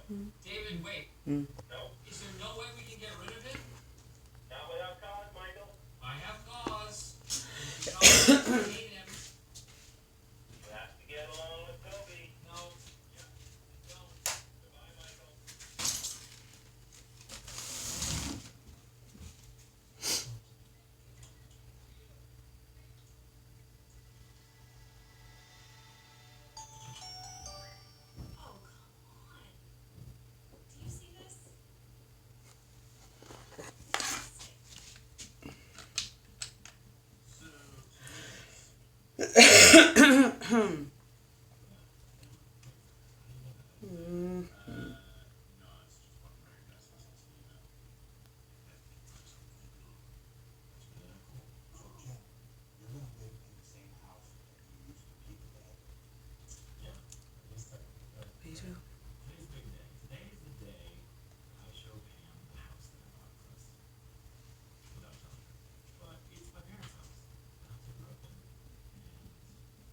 David, wait. No. Is there no way we can get rid of it? Not without cause, Michael. I have cause. I hate him. You have to get along with Toby. No. Yeah. No. Goodbye, Michael. Oh, come on. Do you see this? Today's big day. Today is the day I show Pam the house that I bought for us. Without telling her. But it's my parents' house. The house I grew up in. And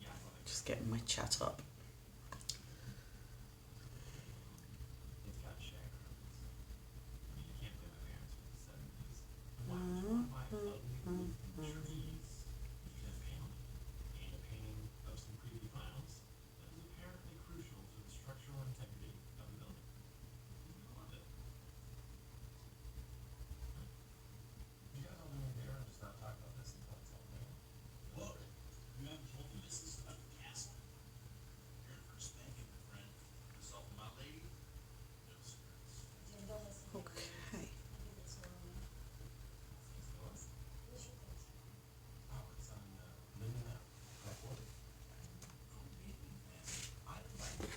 yeah, I thought I'd Just getting my chat up. It's got shag carpets. I mean, you can't blame my parents for the 70s. Why would you want to buy ugly roof and trees if you have paneling and a painting of some creepy clowns that is apparently crucial to the structural integrity of the building? I love it. You guys all do me a favor and just not talk about this until it's all done. Look, you haven't told the missus about the castle. You're in for a spanking, my friend. Yourself and my lady? No skirts. Okay. Oh, it's on Linden Ave. Back what? Oh, maybe, man. I like it.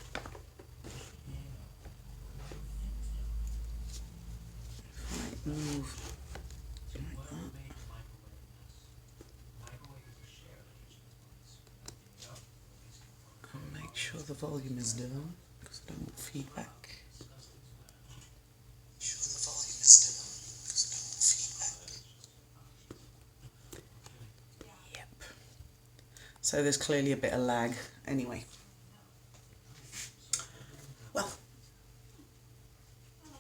Right, move. So Like whatever that. made the microwave mess. Microwave is a shared kitchen appliance. Opening it up makes it fun. And make sure the volume is down because I don't want feedback. Disgusting splash. Sure the volume is down because I don't want feedback. Yep. So there's clearly a bit of lag anyway. Well, No.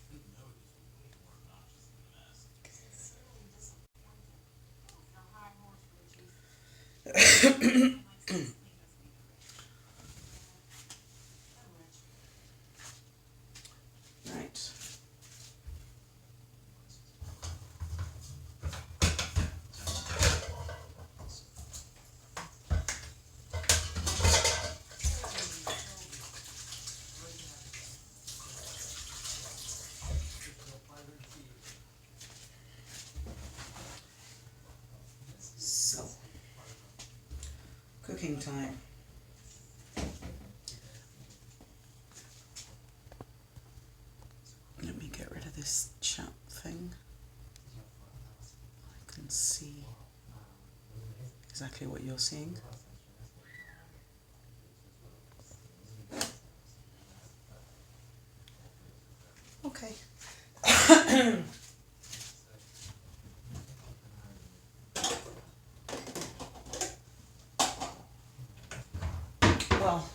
The note is way more obnoxious than the mess. right. So, cooking time. Let me get rid of this chat thing. I can see exactly what you're seeing. Okay. Well,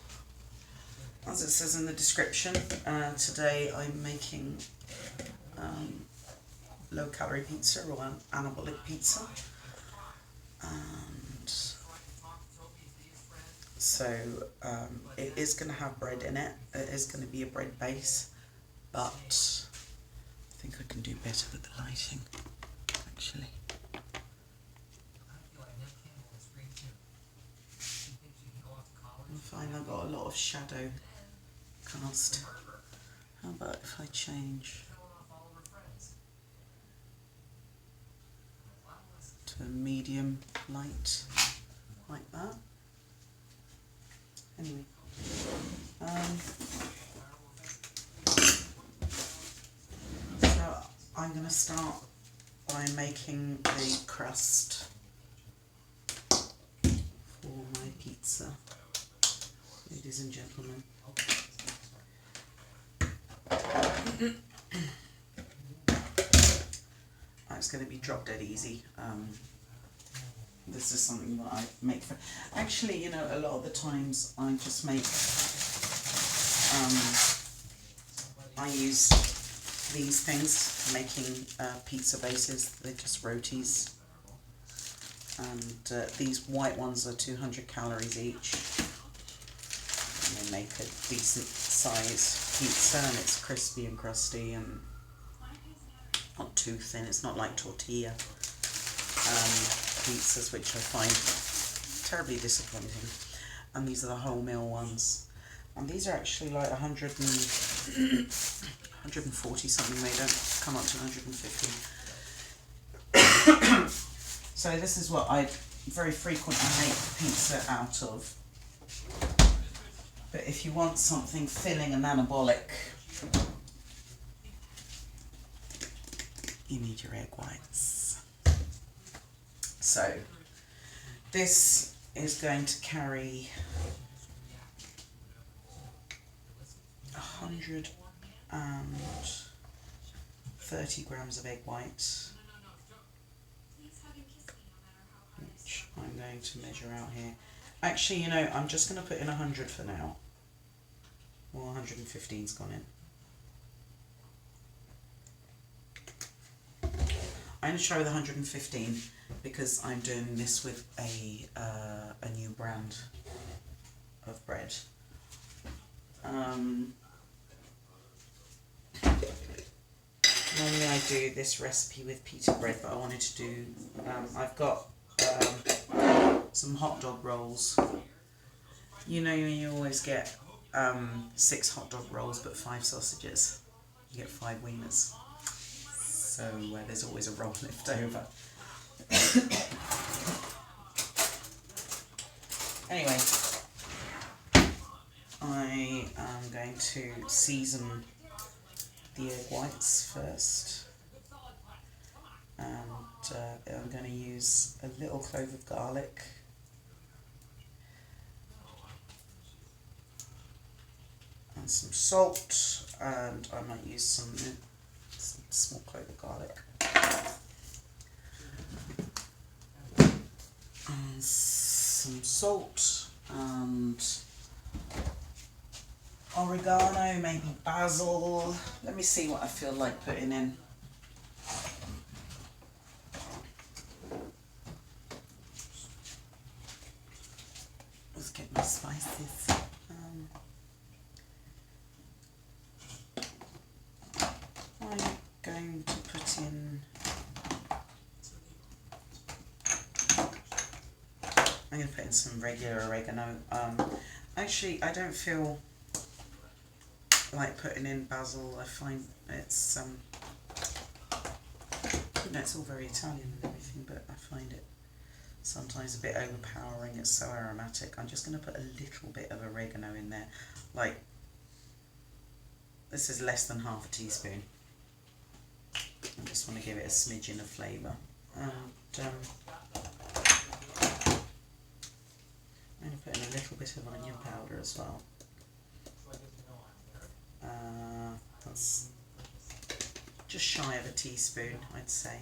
as it says in the description, today I'm making low-calorie pizza or an anabolic pizza, and so it is going to have bread in it. It is going to be a bread base, but I think I can do better with the lighting, actually. I find I've got a lot of shadow cast. How about if I change to medium light, like that? Anyway, so I'm going to start by making the crust for my pizza, ladies and gentlemen. It's going to be drop dead easy. this is something that I make for... Actually, you know, a lot of the times I just make... I use these things for making pizza bases. They're just rotis. And these white ones are 200 calories each. And they make a decent size pizza, and it's crispy and crusty and not too thin. It's not like tortilla pizzas, which I find terribly disappointing. And these are the wholemeal ones. And these are actually like 140 something. They don't come up to 150. So this is what I very frequently make pizza out of. But if you want something filling and anabolic, you need your egg whites. So this is going to carry 130 grams of egg whites, which I'm going to measure out here. Actually, you know, I'm just going to put in 100 for now. Well, 115's gone in. I'm going to try with 115 because I'm doing this with a new brand of bread. Normally I do this recipe with pita bread, but I wanted to do, I've got some hot dog rolls. You know, you always get 6 hot dog rolls but 5 sausages. You get 5 wieners. So there's always a roll left over. Anyway, I am going to season the egg whites first, and I'm going to use a little clove of garlic, and some salt, and I might use some small clove of garlic, and some salt, and oregano, maybe basil. Let me see what I feel like putting in. Let's get my spices. I'm going to put in... I'm going to put in some regular oregano. Actually, I don't feel like putting in basil. I find it's you know, it's all very Italian and everything, but I find it sometimes a bit overpowering. It's so aromatic. I'm just going to put a little bit of oregano in there. Like, this is less than half a teaspoon. I just want to give it a smidgen of flavour. And I'm going to put in a little bit of onion powder as well. That's just shy of a teaspoon, I'd say.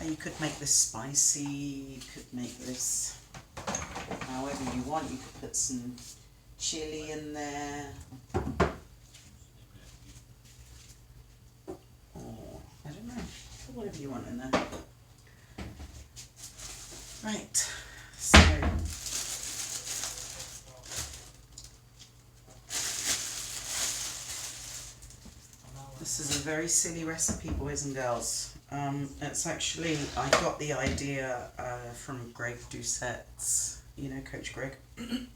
You could make this spicy, you could make this however you want. You could put some chilli in there. Or, I don't know, put whatever you want in there. Right, so... This is a very silly recipe, boys and girls. It's actually, I got the idea from Greg Doucette's, you know, Coach Greg. You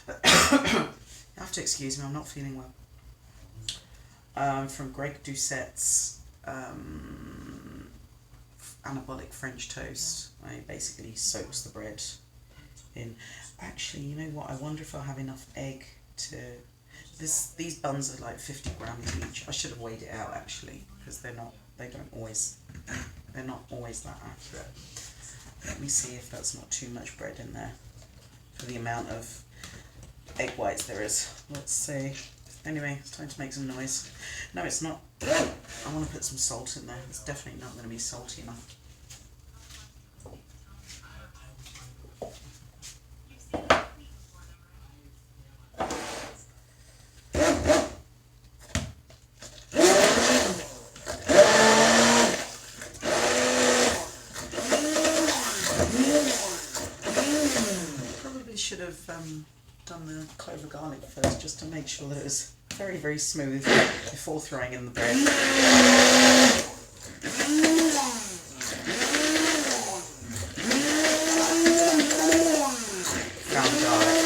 have to excuse me, I'm not feeling well. From Greg Doucette's anabolic French toast. I basically soaks the bread in. Actually, you know what, I wonder if I'll have enough egg to... These buns are like 50 grams each. I should have weighed it out actually, because they're not always that accurate. Let me see if that's not too much bread in there for the amount of egg whites there is. Let's see. Anyway, it's time to make some noise. No, it's not. I want to put some salt in there. It's definitely not going to be salty enough. Probably should have done the clove of garlic first, just to make sure that it was very, very smooth before throwing in the bread. Ground garlic.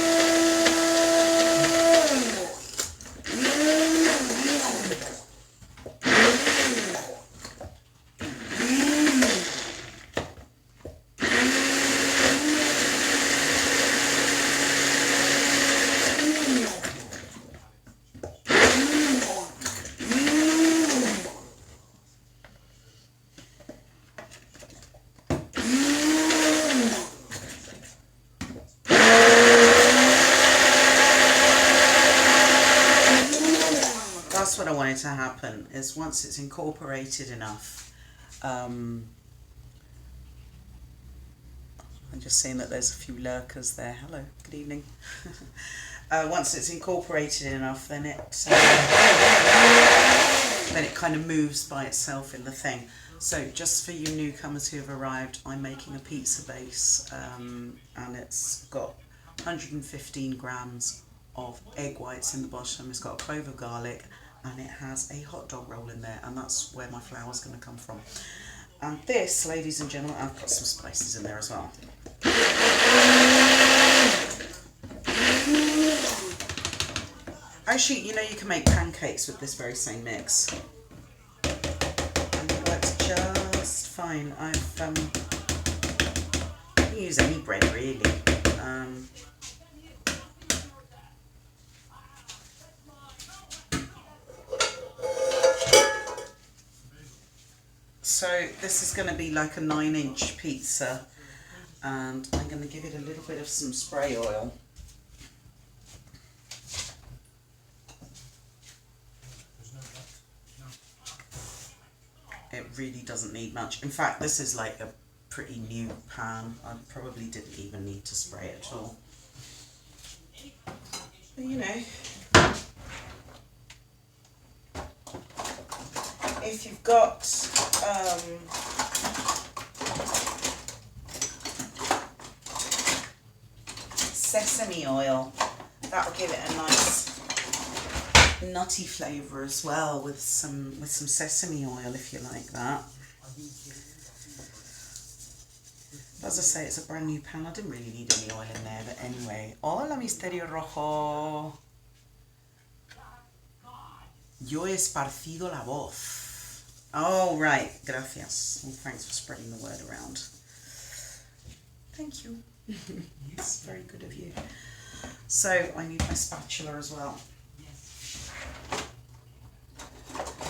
That's what I wanted to happen, is once it's incorporated enough, I'm just seeing that there's a few lurkers there. Hello, good evening. Once it's incorporated enough, then it kind of moves by itself in the thing. So just for you newcomers who have arrived, I'm making a pizza base, and it's got 115 grams of egg whites in the bottom. It's got a clove of garlic, and it has a hot dog roll in there, and that's where my flour's going to come from. And this, ladies and gentlemen, I've got some spices in there as well. Actually, you know, you can make pancakes with this very same mix, and it works just fine. I can use any bread really. So this is going to be like a 9-inch pizza, and I'm going to give it a little bit of some spray oil. It really doesn't need much. In fact, this is like a pretty new pan. I probably didn't even need to spray it at all. But you know, if you've got sesame oil, that'll give it a nice nutty flavour as well, with some sesame oil if you like that. As I say, it's a brand new pan. I didn't really need any oil in there, but anyway. Hola, Misterio Rojo. Yo he esparcido la voz. Oh, right. Gracias. Well, thanks for spreading the word around. Thank you. It's very good of you. So, I need my spatula as well.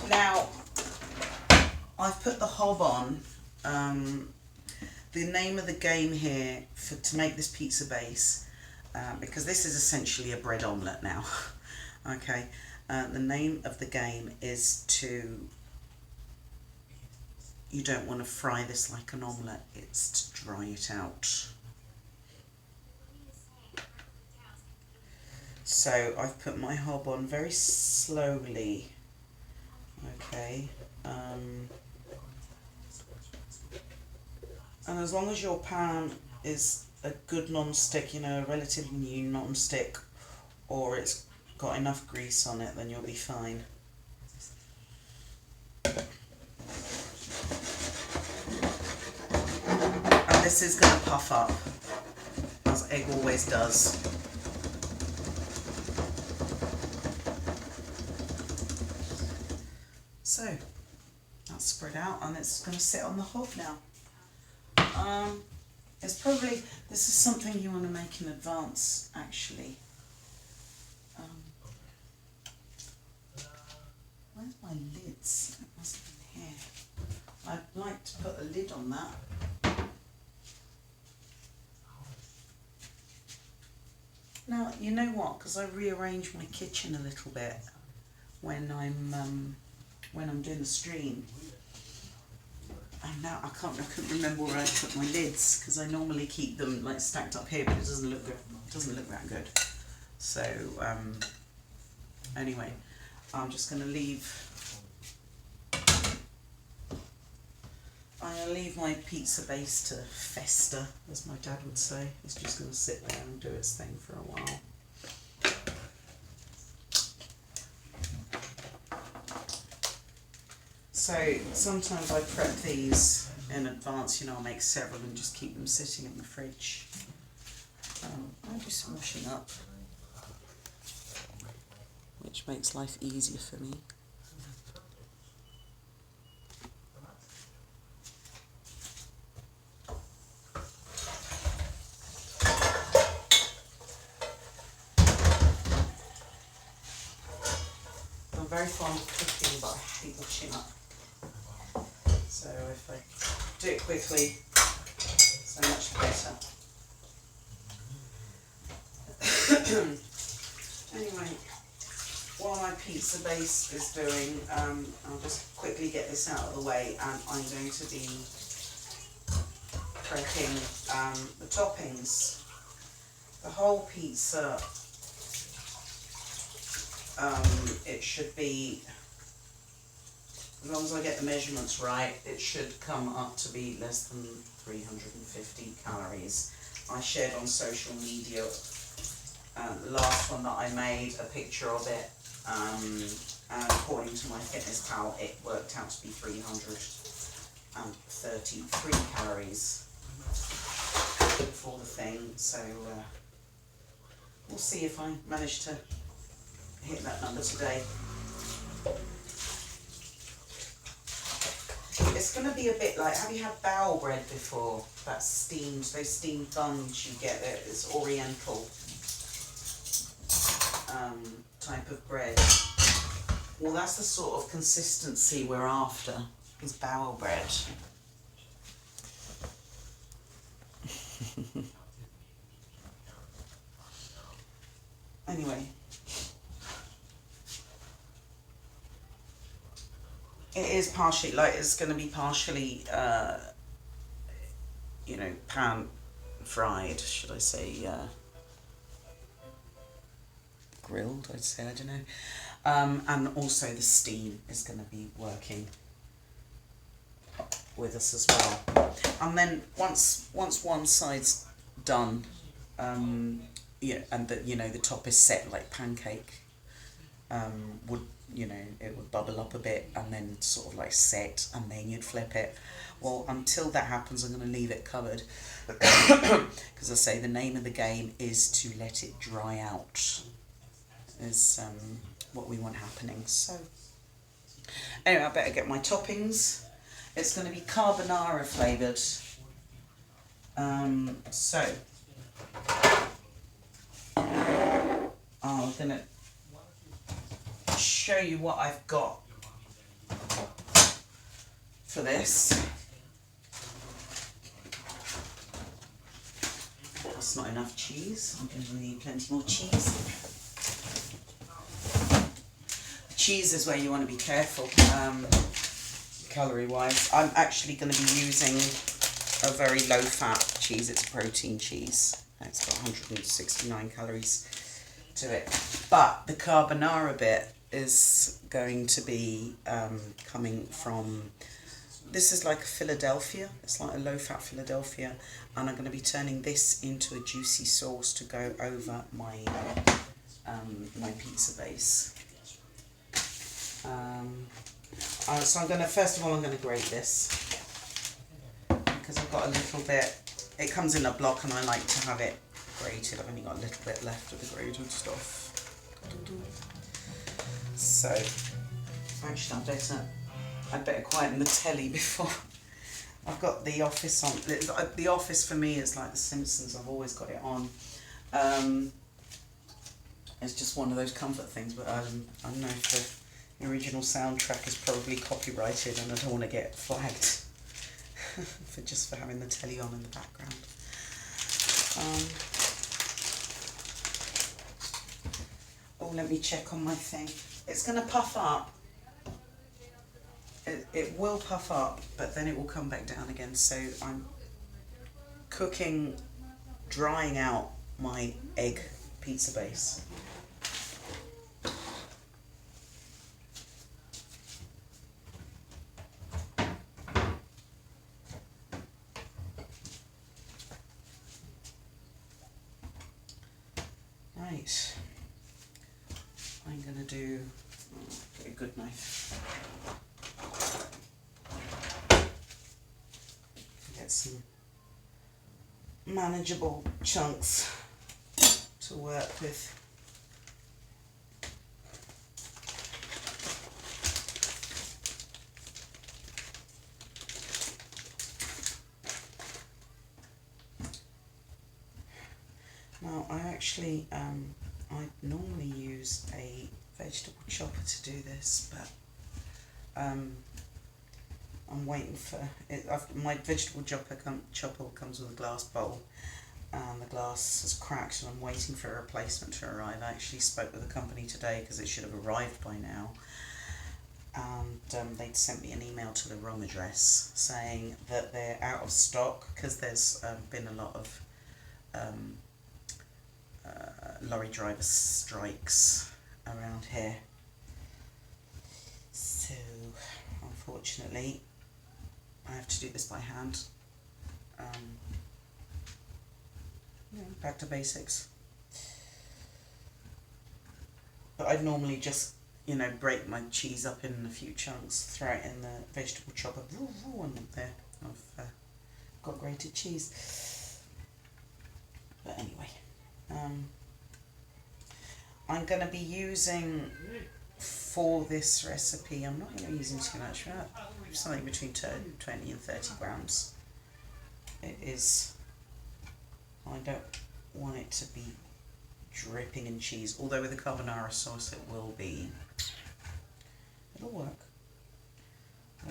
Now, I've put the hob on. The name of the game here to make this pizza base, because this is essentially a bread omelette now. Okay, the name of the game is you don't want to fry this like an omelette, it's to dry it out. So I've put my hob on very slowly. Okay, and as long as your pan is a good non-stick, you know, a relatively new non-stick, or it's got enough grease on it, then you'll be fine. And this is going to puff up, as egg always does. So, that's spread out, and it's going to sit on the hob now. This is something you want to make in advance, actually. Where's my lids? It must have been here. I'd like to put a lid on that. Now, you know what? Because I rearrange my kitchen a little bit when I'm doing the stream. And now I couldn't remember where I put my lids, because I normally keep them like stacked up here, but it doesn't look good. It doesn't look that good. So anyway, I'm just going to leave. I'm going to leave my pizza base to fester, as my dad would say. It's just going to sit there and do its thing for a while. So sometimes I prep these in advance, you know, I'll make several and just keep them sitting in the fridge. I'll do some washing up, which makes life easier for me. I'm very fond of cooking, but I hate washing up. So if I do it quickly, so much the better. Anyway, while my pizza base is doing, I'll just quickly get this out of the way, and I'm going to be prepping the toppings. The whole pizza, it should be, as long as I get the measurements right, it should come up to be less than 350 calories. I shared on social media the last one that I made, a picture of it, and according to my Fitness Pal, it worked out to be 333 calories for the thing. So we'll see if I manage to hit that number today. It's going to be a bit like, have you had bowel bread before? That's steamed, those steamed buns you get there. It's oriental type of bread. Well, that's the sort of consistency we're after, is bowel bread. Anyway, it is partially, like, it's going to be partially, you know, pan fried, should I say, grilled, I'd say, I don't know. And also the steam is going to be working with us as well. And then once one side's done, yeah, and the, you know, the top is set like pancake, would, you know, it would bubble up a bit and then sort of like set, and then you'd flip it. Well, until that happens, I'm going to leave it covered, because I say the name of the game is to let it dry out, is what we want happening. So anyway, I better get my toppings. It's going to be carbonara flavoured. So I'm going to show you what I've got for this. That's not enough cheese. I'm going to need plenty more cheese. Cheese is where you want to be careful, calorie wise. I'm actually going to be using a very low fat cheese. It's a protein cheese. It's got 169 calories to it. But the carbonara bit is going to be coming from, this is like a Philadelphia. It's like a low fat Philadelphia. And I'm going to be turning this into a juicy sauce to go over my, my pizza base. So I'm going to, first of all, I'm going to grate this, because I've got a little bit, it comes in a block and I like to have it grated. I've only got a little bit left of the grated stuff. So, actually I'd better quieten the telly before, I've got The Office on. The Office for me is like The Simpsons, I've always got it on. It's just one of those comfort things, but I don't know if the original soundtrack is probably copyrighted and I don't want to get flagged for having the telly on in the background. Oh, let me check on my thing. It's going to puff up. It will puff up, but then it will come back down again. So I'm cooking, drying out my egg pizza base. Right. I'm gonna do get a good knife. Get some manageable chunks to work with. Now I actually I normally use a vegetable chopper to do this, but I'm waiting for it. My vegetable chopper comes with a glass bowl, and the glass has cracked, and I'm waiting for a replacement to arrive. I actually spoke with the company today because it should have arrived by now, and they'd sent me an email to the wrong address saying that they're out of stock because there's been a lot of lorry driver strikes around here. So unfortunately I have to do this by hand. Back to basics. But I'd normally just, break my cheese up in a few chunks, throw it in the vegetable chopper, and there I've got grated cheese. But anyway, I'm going to be using, for this recipe, I'm not going to be using too much, something between 20 and 30 grams. It is, I don't want it to be dripping in cheese, although with the carbonara sauce it will be, it'll work.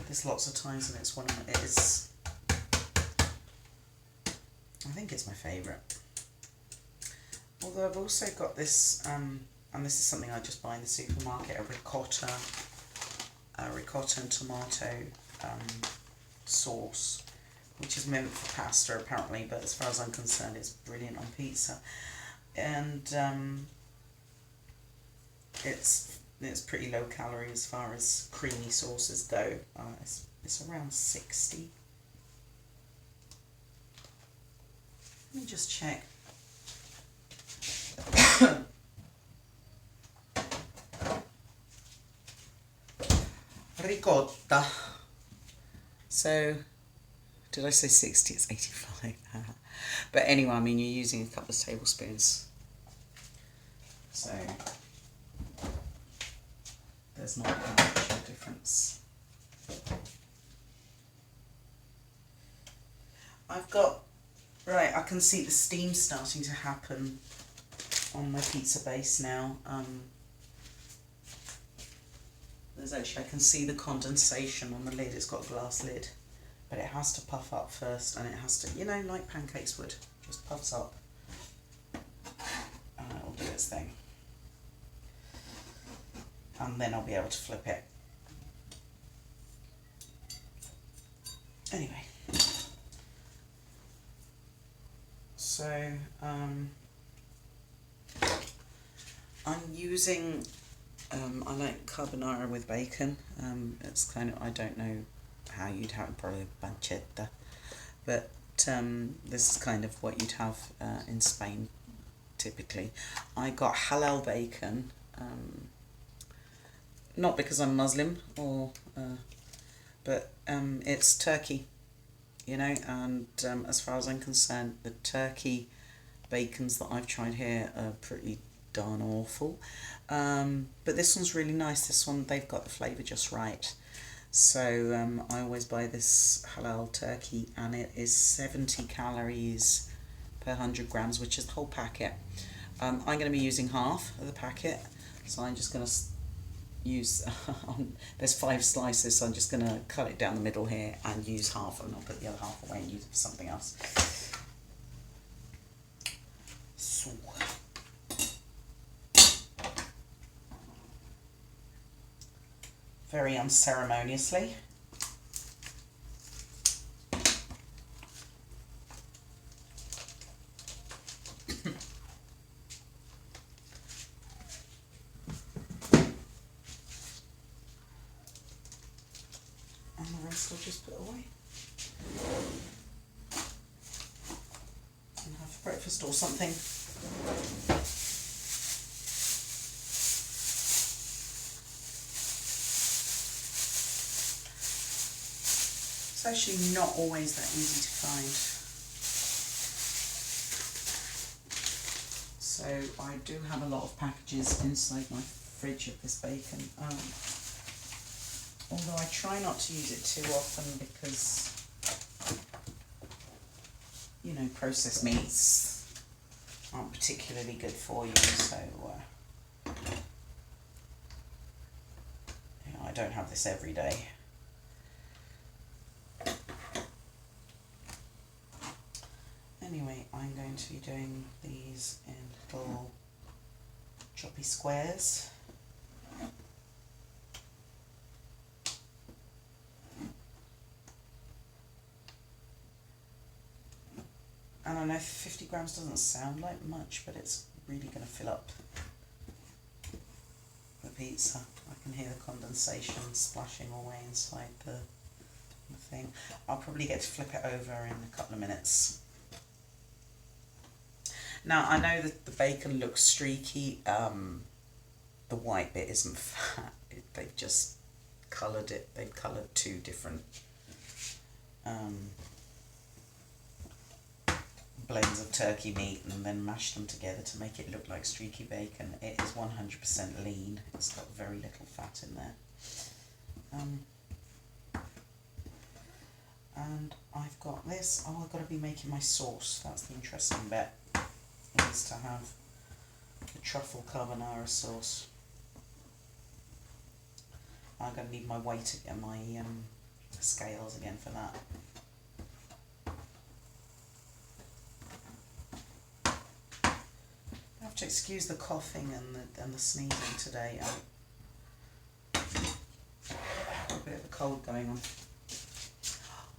There's lots of times and it's I think it's my favourite. Although I've also got this, and this is something I just buy in the supermarket, a ricotta and tomato sauce, which is meant for pasta apparently, but as far as I'm concerned it's brilliant on pizza. And it's pretty low calorie as far as creamy sauces go. It's around 60. Let me just check. Ricotta. So, did I say 60? It's 85. But anyway, I mean, you're using a couple of tablespoons. So, there's not much of a difference. I've got, right, I can see the steam starting to happen on my pizza base now. I can see the condensation on the lid. It's got a glass lid, but it has to puff up first, and it has to, like pancakes would, just puffs up, and it will do its thing. And then I'll be able to flip it. Anyway, so I'm using, I like carbonara with bacon. It's kind of, I don't know how you'd have it, probably pancetta, but this is kind of what you'd have in Spain typically. I got halal bacon, not because I'm Muslim but it's turkey, and as far as I'm concerned, the turkey bacons that I've tried here are pretty darn awful, but this one's really nice. This one, they've got the flavour just right. So I always buy this halal turkey, and it is 70 calories per 100 grams, which is the whole packet. I'm going to be using half of the packet, so I'm just going to use, there's 5 slices, so I'm just going to cut it down the middle here and use half, and I'll put the other half away and use it for something else. So, very unceremoniously. And the rest I'll just put away and have breakfast or something. It's actually not always that easy to find. So I do have a lot of packages inside my fridge of this bacon. Although I try not to use it too often because, you know, processed meats aren't particularly good for you, so you know, I don't have this every day. Anyway, I'm going to be doing these in little choppy squares. And I know 50 grams doesn't sound like much, but it's really going to fill up the pizza. I can hear the condensation splashing away inside the thing. I'll probably get to flip it over in a couple of minutes. Now, I know that the bacon looks streaky. The white bit isn't fat. They've just coloured it. They've coloured two different blends of turkey meat and then mashed them together to make it look like streaky bacon. It is 100% lean. It's got very little fat in there. And I've got this. Oh, I've got to be making my sauce. That's the interesting bit. Is to have the truffle carbonara sauce. I'm going to need my weight again, my scales again for that. I have to excuse the coughing and the sneezing today. A bit of a cold going on.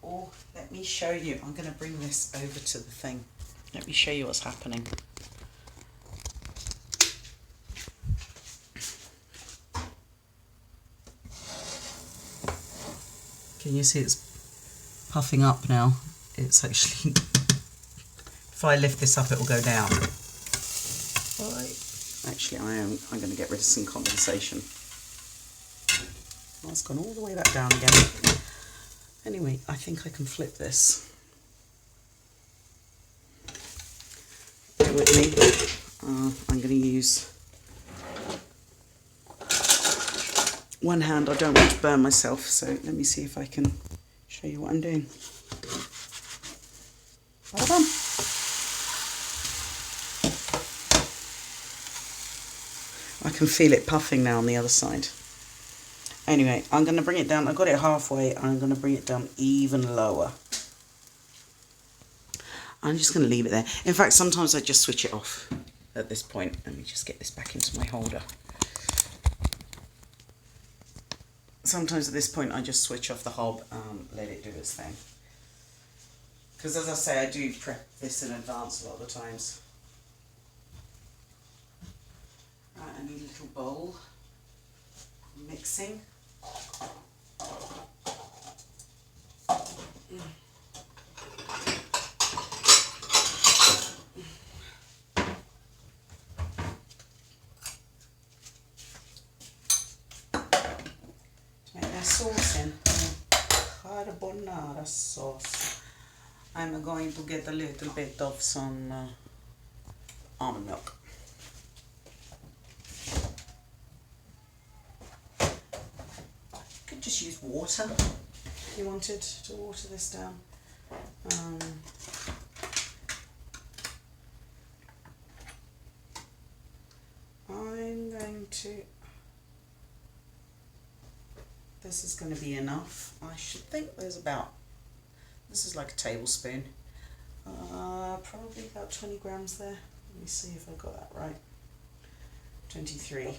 Oh, let me show you. I'm going to bring this over to the thing. Let me show you what's happening. Can you see it's puffing up now? It's actually, if I lift this up, it will go down. Actually, I'm going to get rid of some condensation. Well, it's gone all the way back down again. Anyway, I think I can flip this. Bear with me. I'm going to use one hand. I don't want to burn myself, so let me see if I can show you what I'm doing. Well done. I can feel it puffing now on the other side. Anyway, I'm going to bring it down. I've got it halfway. I'm going to bring it down even lower. I'm just going to leave it there. In fact, sometimes I just switch it off at this point. Let me just get this back into my holder. Sometimes at this point I just switch off the hob and let it do its thing. Because as I say, I do prep this in advance a lot of the times. Right, I need a little bowl. Mixing. Sauce in carbonara sauce. I'm going to get a little bit of some almond milk. Could just use water if you wanted to water this down. I'm going to. This is going to be enough. I should think there's about, this is like a tablespoon, probably about 20 grams there. Let me see if I got that right. 23.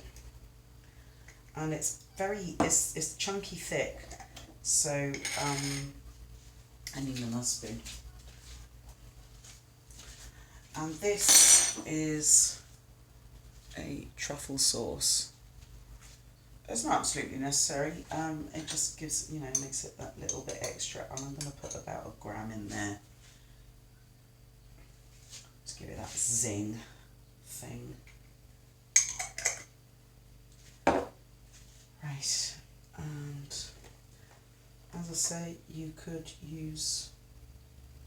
And it's it's chunky thick, so I need another spoon. And this is a truffle sauce. It's not absolutely necessary. It just gives, you know, makes it that little bit extra. And I'm going to put about 1 gram in there. Just give it that zing thing. Right. And as I say you could use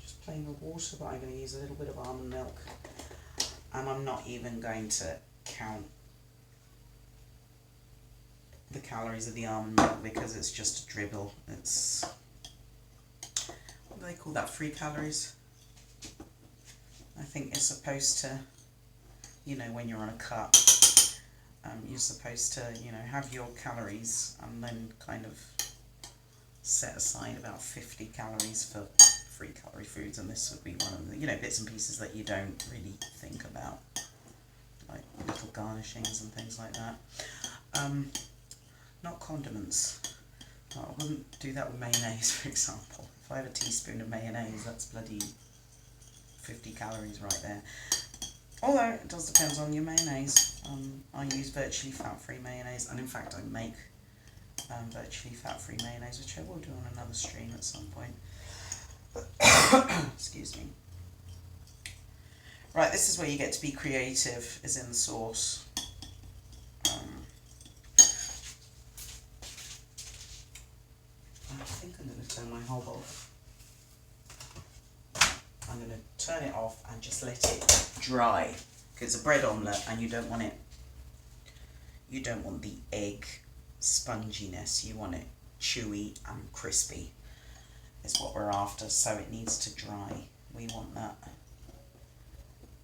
just plain old water, but I'm going to use a little bit of almond milk. And I'm not even going to count the calories of the almond milk because it's just a dribble. It's, what do they call that, free calories? I think it's supposed to, you know, when you're on a cut, you're supposed to, you know, have your calories and then kind of set aside about 50 calories for free calorie foods, and this would be one of the, you know, bits and pieces that you don't really think about, like little garnishings and things like that. Not condiments. I wouldn't do that with mayonnaise, for example. If I have a teaspoon of mayonnaise, that's bloody 50 calories right there. Although it does depend on your mayonnaise. I use virtually fat-free mayonnaise, and in fact I make virtually fat-free mayonnaise, which I will do on another stream at some point. Excuse me. Right, this is where you get to be creative, is in the sauce. I think I'm going to turn my hob off. I'm going to turn it off and just let it dry, because it's a bread omelette and you don't want it, you don't want the egg sponginess, you want it chewy and crispy is what we're after, so it needs to dry. We want that.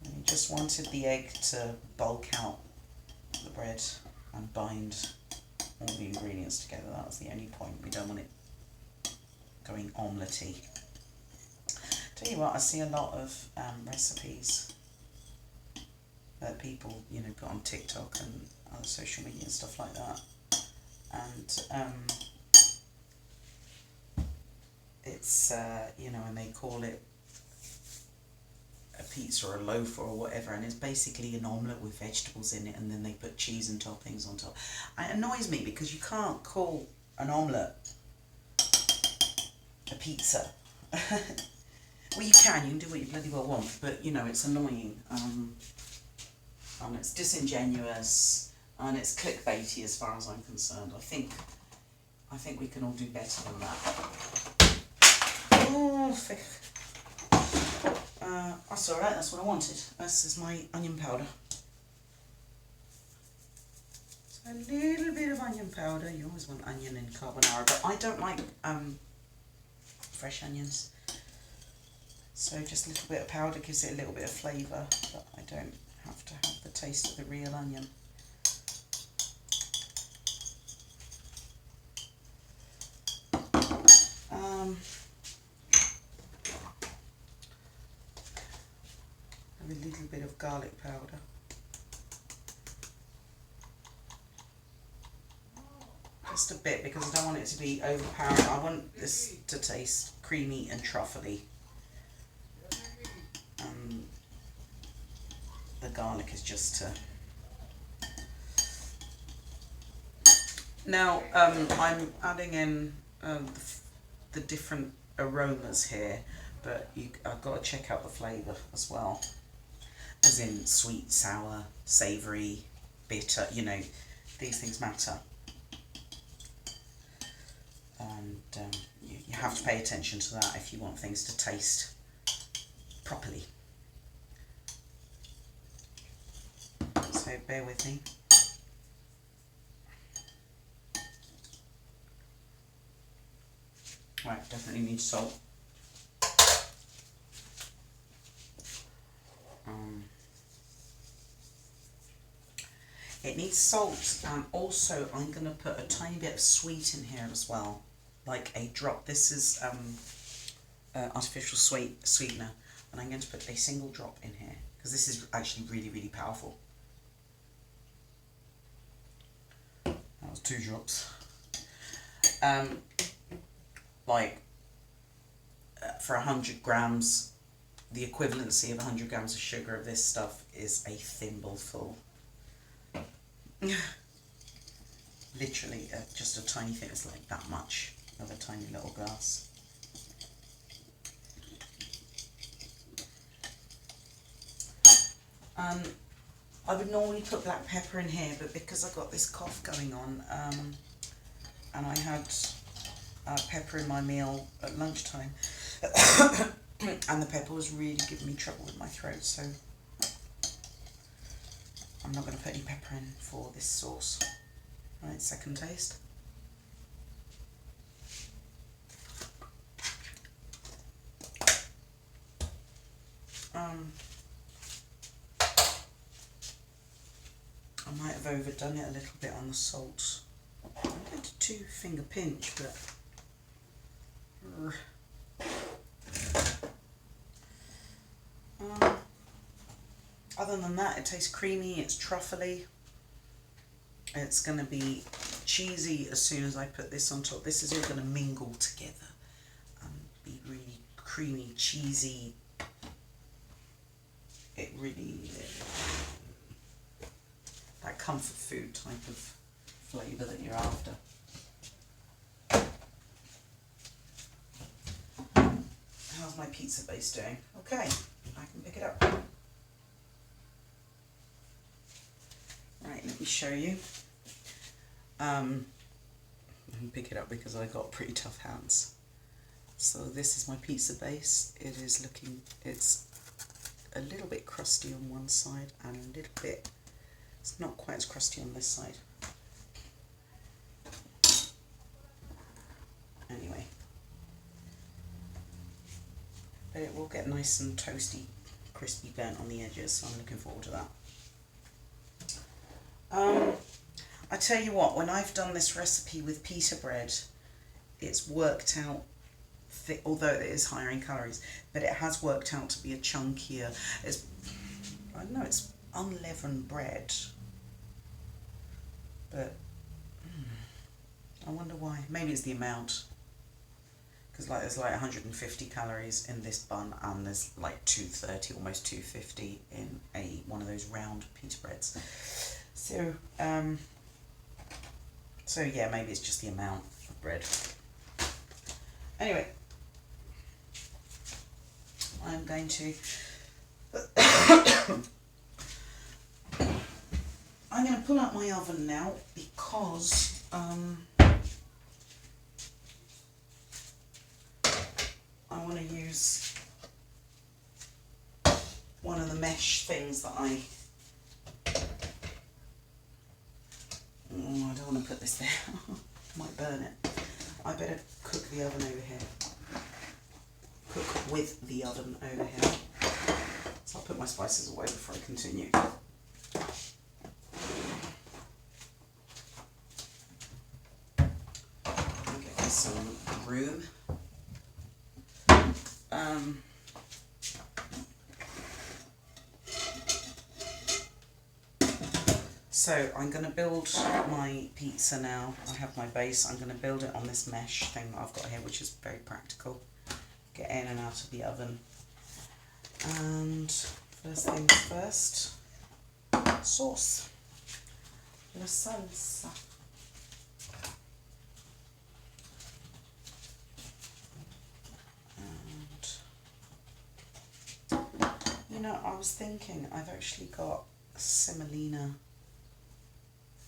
And we just wanted the egg to bulk out the bread and bind all the ingredients together. That was the only point. We don't want it going omelette-y. Tell you what, I see a lot of recipes that people, you know, put on TikTok and other social media and stuff like that, and it's you know, and they call it a pizza or a loaf or whatever, and it's basically an omelette with vegetables in it, and then they put cheese and toppings on top. It annoys me because you can't call an omelette a pizza. Well, you can do what you bloody well want, but you know, it's annoying, and it's disingenuous, and it's clickbaity as far as I'm concerned. I think we can all do better than that. Oh, that's alright, that's what I wanted. This is my onion powder. So a little bit of onion powder. You always want onion in carbonara, but I don't like fresh onions. So just a little bit of powder gives it a little bit of flavour, but I don't have to have the taste of the real onion. Have a little bit of garlic powder. Just a bit, because I don't want it to be overpowering. I want this to taste creamy and truffly. The garlic is just to... Now, I'm adding in the different aromas here, but I've got to check out the flavour as well. As in sweet, sour, savoury, bitter, you know, these things matter. And you have to pay attention to that if you want things to taste properly. So bear with me. Right, definitely need salt. It needs salt, and also I'm going to put a tiny bit of sweet in here as well, like a drop. This is artificial sweetener, and I'm going to put a single drop in here because this is actually really, really powerful. That was 2 drops. For 100 grams, the equivalency of 100 grams of sugar of this stuff is a thimbleful. Literally, just a tiny thing. It's like that much of a tiny little glass. I would normally put black pepper in here, but because I've got this cough going on, and I had pepper in my meal at lunchtime. And the pepper was really giving me trouble with my throat, so I'm not going to put any pepper in for this sauce. Right, second taste. I might have overdone it a little bit on the salt. I did a 2-finger pinch, but other than that, it tastes creamy, it's truffly. It's going to be cheesy as soon as I put this on top. This is all going to mingle together and be really creamy, cheesy. It really, that comfort food type of flavour that you're after. How's my pizza base doing? Okay, I can pick it up. Right, let me show you. I can pick it up because I got pretty tough hands. So this is my pizza base. It is looking, it's a little bit crusty on one side and a little bit, it's not quite as crusty on this side. Anyway, but it will get nice and toasty, crispy burnt on the edges, so I'm looking forward to that. I tell you what, when I've done this recipe with pita bread, it's worked out, although it is higher in calories, but it has worked out to be a chunkier, I don't know, it's unleavened bread, but I wonder why. Maybe it's the amount, because like there's like 150 calories in this bun and there's like 230, almost 250 in one of those round pita breads. So yeah, maybe it's just the amount of bread. Anyway, I'm going to I'm going to pull out my oven now because I want to use one of the mesh things that I don't want to put this there. Might burn it. I better cook the oven over here. Cook with the oven over here. So I'll put my spices away before I continue. I'll get me some room. So I'm going to build my pizza now. I have my base. I'm going to build it on this mesh thing that I've got here, which is very practical. Get in and out of the oven. And first things first, sauce. La salsa. And, you know, I was thinking I've actually got semolina,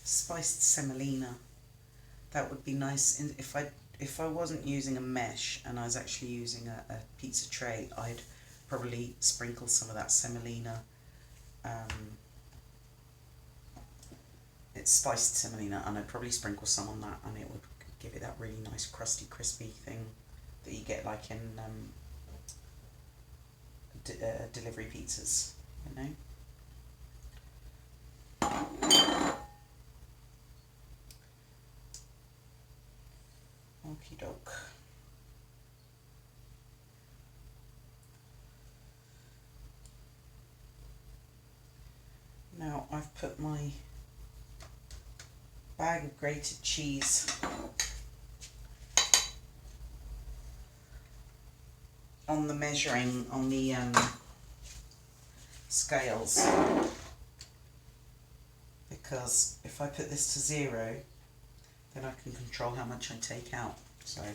spiced semolina. That would be nice if I wasn't using a mesh and I was actually using a pizza tray. I'd probably sprinkle some of that semolina. It's spiced semolina, and I'd probably sprinkle some on that, and it would give it that really nice crusty, crispy thing that you get like in delivery pizzas, you know. Okie doke. Now I've put my bag of grated cheese on the measuring, on the scales, because if I put this to 0, then I can control how much I take out. So I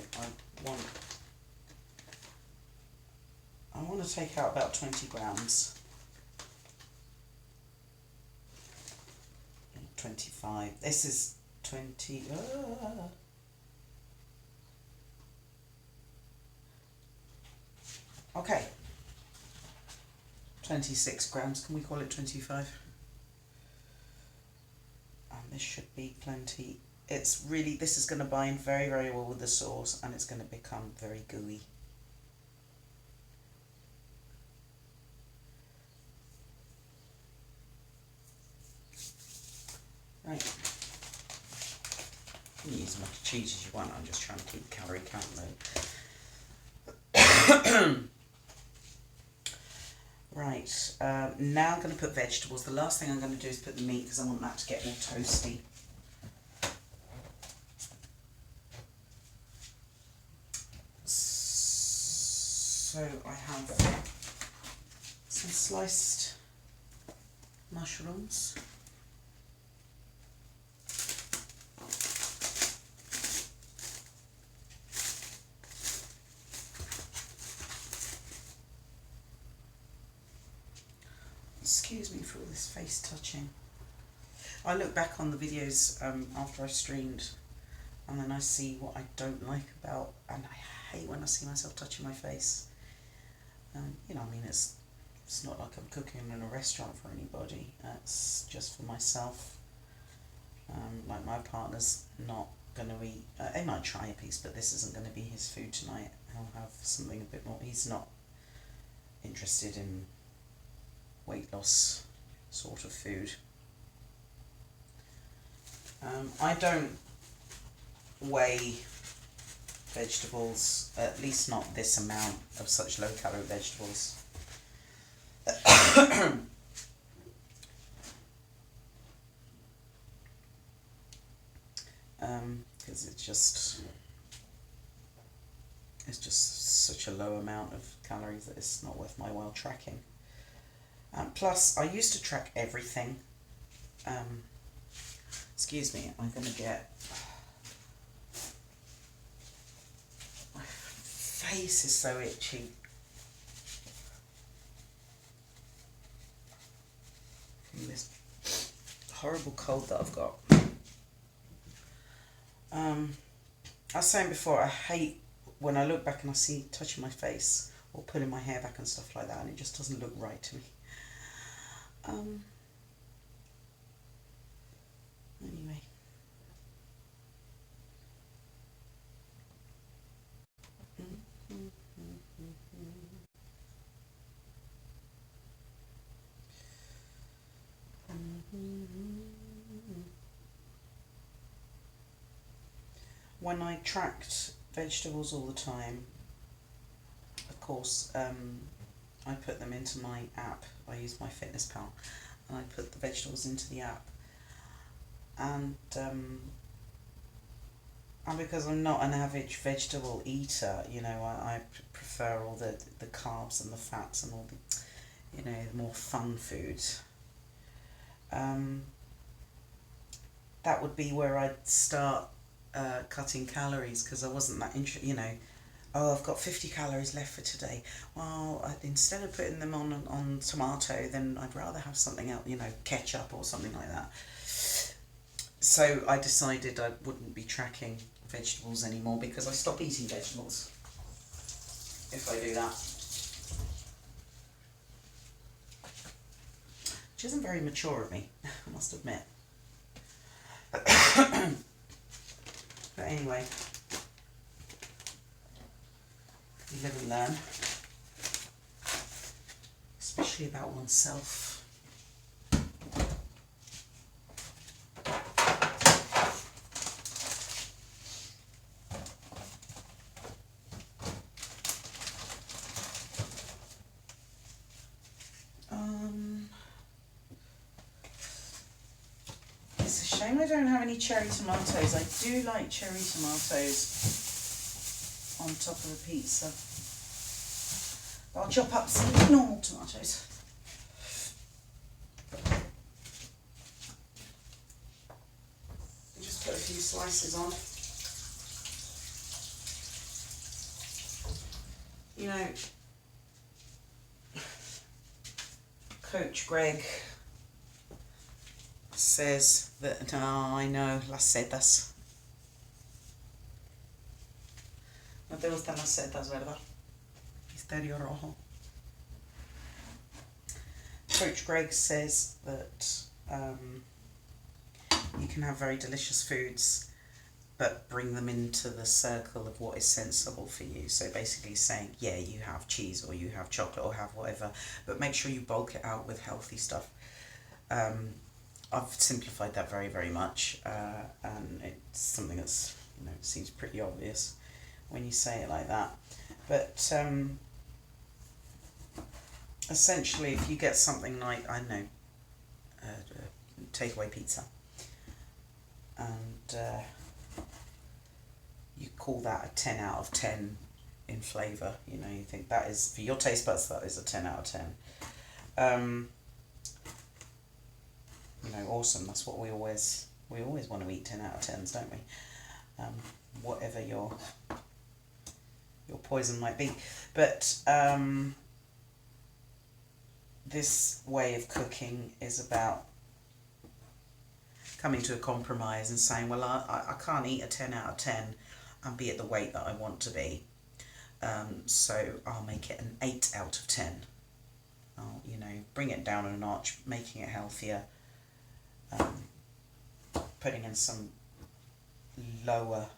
want to take out about 20 grams. 25. This is 20. Okay. 26 grams, can we call it 25? And this should be plenty. It's really, this is going to bind very, very well with the sauce, and it's going to become very gooey. Right. You can use as much cheese as you want, I'm just trying to keep the calorie count low. Right, now I'm going to put vegetables. The last thing I'm going to do is put the meat because I want that to get more toasty. So I have some sliced mushrooms. Excuse me for all this face touching. I look back on the videos after I streamed, and then I see what I don't like about, and I hate when I see myself touching my face. You know, I mean, it's not like I'm cooking in a restaurant for anybody. It's just for myself. Like my partner's not going to eat. He might try a piece, but this isn't going to be his food tonight. He'll have something a bit more. He's not interested in weight loss sort of food. I don't weigh vegetables, at least not this amount of such low calorie vegetables. Because it's just such a low amount of calories that it's not worth my while tracking. Plus, I used to track everything. Excuse me, I'm going to get... My face is so itchy. From this horrible cold that I've got. I was saying before, I hate when I look back and I see touching my face or pulling my hair back and stuff like that, and it just doesn't look right to me. Anyway. When I tracked vegetables all the time, of course, I put them into my app. I use my MyFitnessPal, and I put the vegetables into the app. And because I'm not an average vegetable eater, you know, I prefer all the carbs and the fats and all the, you know, the more fun foods. That would be where I'd start cutting calories, because I wasn't that interested, you know. Oh, I've got 50 calories left for today. Well, instead of putting them on tomato, then I'd rather have something else, you know, ketchup or something like that. So I decided I wouldn't be tracking vegetables anymore, because I stop eating vegetables if I do that. Which isn't very mature of me, I must admit. But anyway, you live and learn, especially about oneself. It's a shame I don't have any cherry tomatoes. I do like cherry tomatoes on top of the pizza. I'll chop up some normal tomatoes. Just put a few slices on. You know, Coach Greg says that, I know, las setas. ¿No te gustan las setas, verdad? deterioro. Coach Greg says that you can have very delicious foods, but bring them into the circle of what is sensible for you. So basically saying, yeah, you have cheese or you have chocolate or have whatever, but make sure you bulk it out with healthy stuff. I've simplified that very, very much, and it's something that's, you know, it seems pretty obvious when you say it like that. But essentially, if you get something like, I don't know, takeaway pizza, and you call that a 10 out of 10 in flavour, you know, you think that is, for your taste buds, that is a 10 out of 10. You know, awesome, that's what we always want to eat 10 out of 10s, don't we? Whatever your poison might be. But this way of cooking is about coming to a compromise and saying, well, I can't eat a 10 out of 10 and be at the weight that I want to be. So I'll make it an 8 out of 10. I'll, you know, bring it down a notch, making it healthier, putting in some lower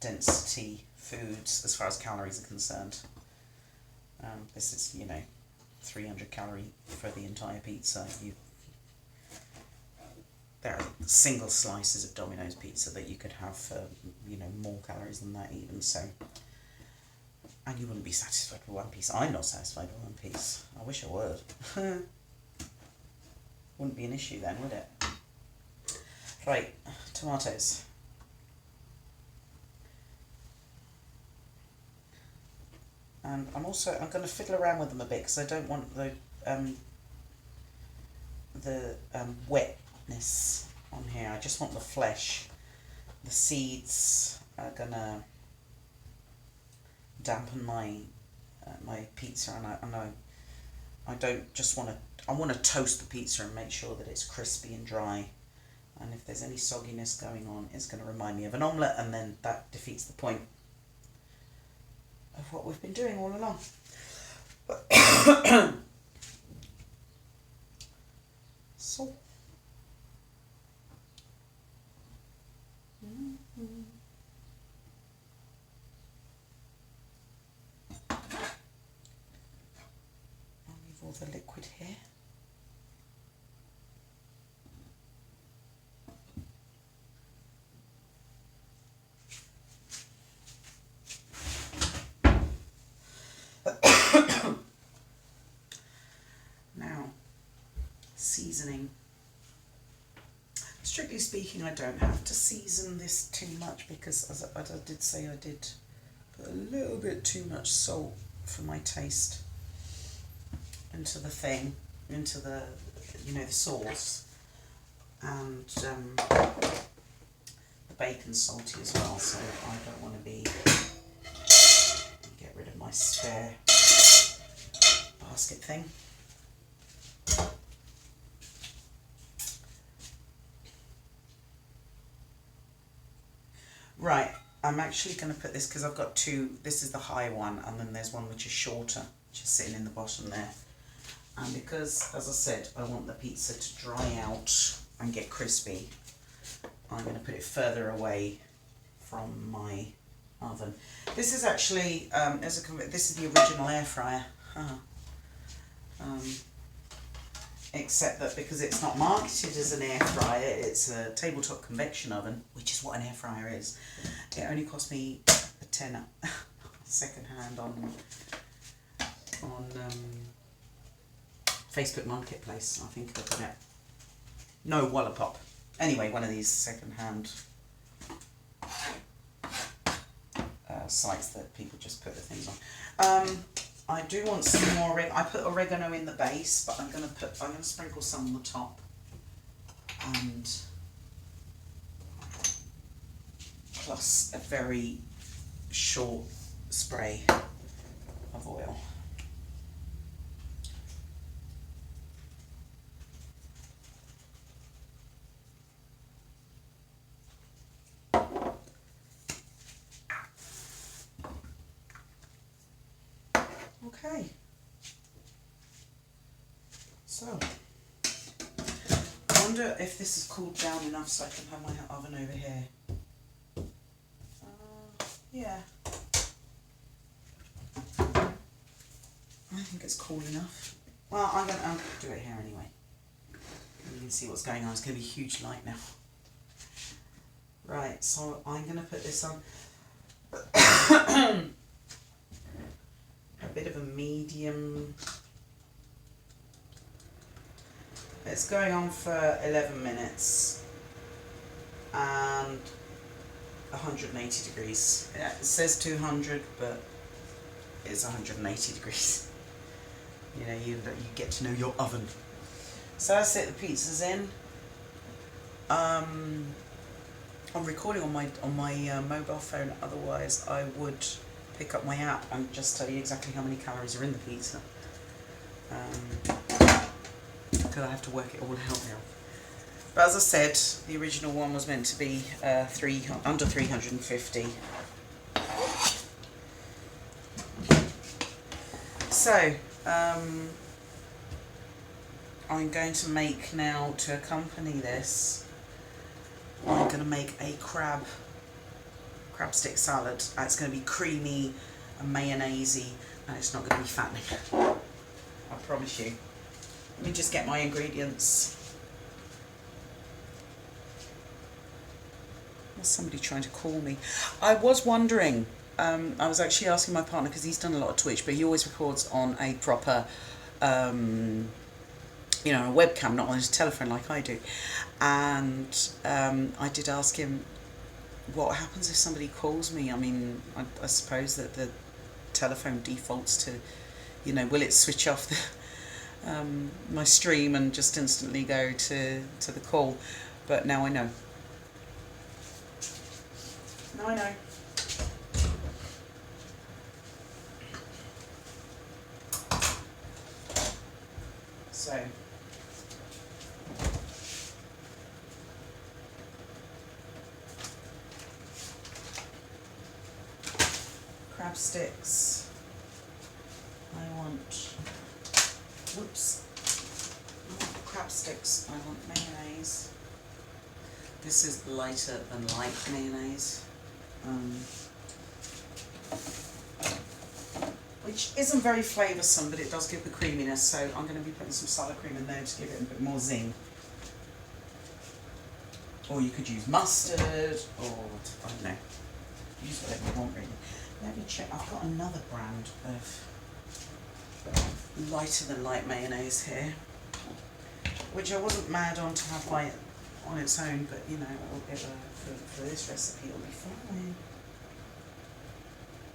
density foods as far as calories are concerned. This is, you know, 300 calorie for the entire pizza. There are single slices of Domino's pizza that you could have for, you know, more calories than that even, so. And you wouldn't be satisfied with one piece. I'm not satisfied with one piece. I wish I would. Wouldn't be an issue then, would it? Right, tomatoes. And I'm going to fiddle around with them a bit because I don't want the wetness on here. I just want the flesh. The seeds are gonna dampen my my pizza, and I don't just want to. I want to toast the pizza and make sure that it's crispy and dry. And if there's any sogginess going on, it's going to remind me of an omelette, and then that defeats the point of what we've been doing all along. So. I'll leave all the liquid here. Now, seasoning. Strictly speaking, I don't have to season this too much because, as I did say, I did put a little bit too much salt for my taste into the thing, into the, you know, the sauce, and the bacon's salty as well, so I don't want to be, get rid of my spare basket thing. Right, I'm actually going to put this, because I've got two, this is the high one, and then there's one which is shorter, which is sitting in the bottom there. And because, as I said, I want the pizza to dry out and get crispy, I'm going to put it further away from my oven. This is actually, this is the original air fryer. Except that because it's not marketed as an air fryer, it's a tabletop convection oven, which is what an air fryer is. It only cost me a tenner, second hand on Facebook Marketplace. I think I got it. No, Wallapop. Anyway, one of these second hand sites that people just put the things on. I do want some more I put oregano in the base, but I'm gonna sprinkle some on the top, and plus a very short spray of oil. Okay. So, I wonder if this is cooled down enough so I can have my oven over here. Yeah. I think it's cool enough. Well, I'll do it here anyway. You can see what's going on. It's going to be a huge light now. Right, so I'm going to put this on a bit of a medium. It's going on for 11 minutes and 180 degrees. Yeah, it says 200, but it's 180 degrees. You know, you get to know your oven. So that's it, the pizza's in. I'm recording on my mobile phone, otherwise I would pick up my app and just tell you exactly how many calories are in the pizza. Because I have to work it all out now. But as I said, the original one was meant to be under 350. So, I'm going to make now, to accompany this, I'm going to make a crab stick salad. It's going to be creamy and mayonnaisey, and it's not going to be fattening. I promise you. Let me just get my ingredients. There's somebody trying to call me. I was wondering, I was actually asking my partner, because he's done a lot of Twitch, but he always records on a proper, you know, a webcam, not on his telephone like I do. And I did ask him, what happens if somebody calls me? I mean, I suppose that the telephone defaults to, you know, will it switch off the, my stream and just instantly go to the call? But now I know. Now I know. So, crab sticks. I want, whoops, I want crab sticks. I want mayonnaise. This is lighter than light mayonnaise. Which isn't very flavoursome, but it does give the creaminess, so I'm going to be putting some sour cream in there to give it a bit more zing. Or you could use mustard, or I don't know, use whatever you want really. Let me check, I've got another brand of lighter than light mayonnaise here, which I wasn't mad on to have on its own, but you know, for this recipe it'll be fine.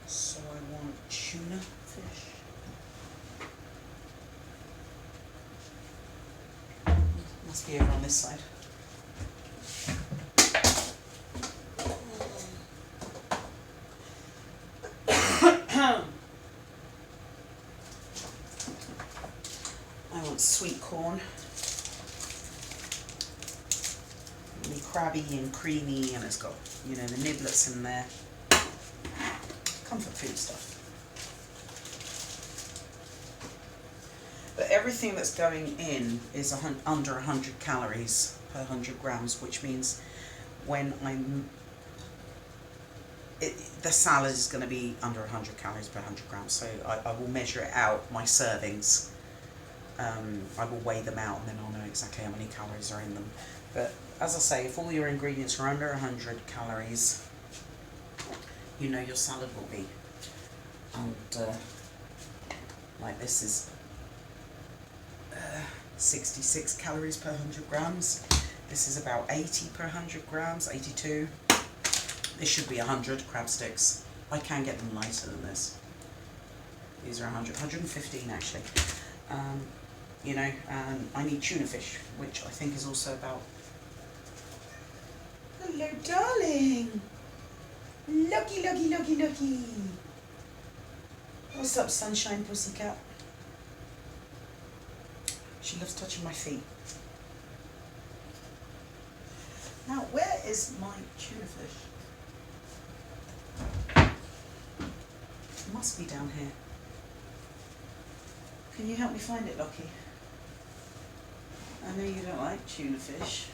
So I want tuna fish. Must be over on this side. I want sweet corn. It'll be crabby and creamy, and it's got, you know, the niblets in there. Comfort food stuff. But everything that's going in is under 100 calories per 100 grams, which means when the salad is going to be under 100 calories per 100 grams, so I will measure it out, my servings. I will weigh them out, and then I'll know exactly how many calories are in them. But as I say, if all your ingredients are under 100 calories, you know your salad will be. And like this is 66 calories per 100 grams. This is about 80 per 100 grams, 82. This should be 100 crab sticks. I can get them lighter than this. These are 100, 115 actually. You know, and I need tuna fish, which I think is also about... Hello, darling. Lucky, lucky, lucky, lucky. What's up, sunshine pussycat? She loves touching my feet. Now, where is my tuna fish? It must be down here. Can you help me find it, Lockie? I know you don't like tuna fish.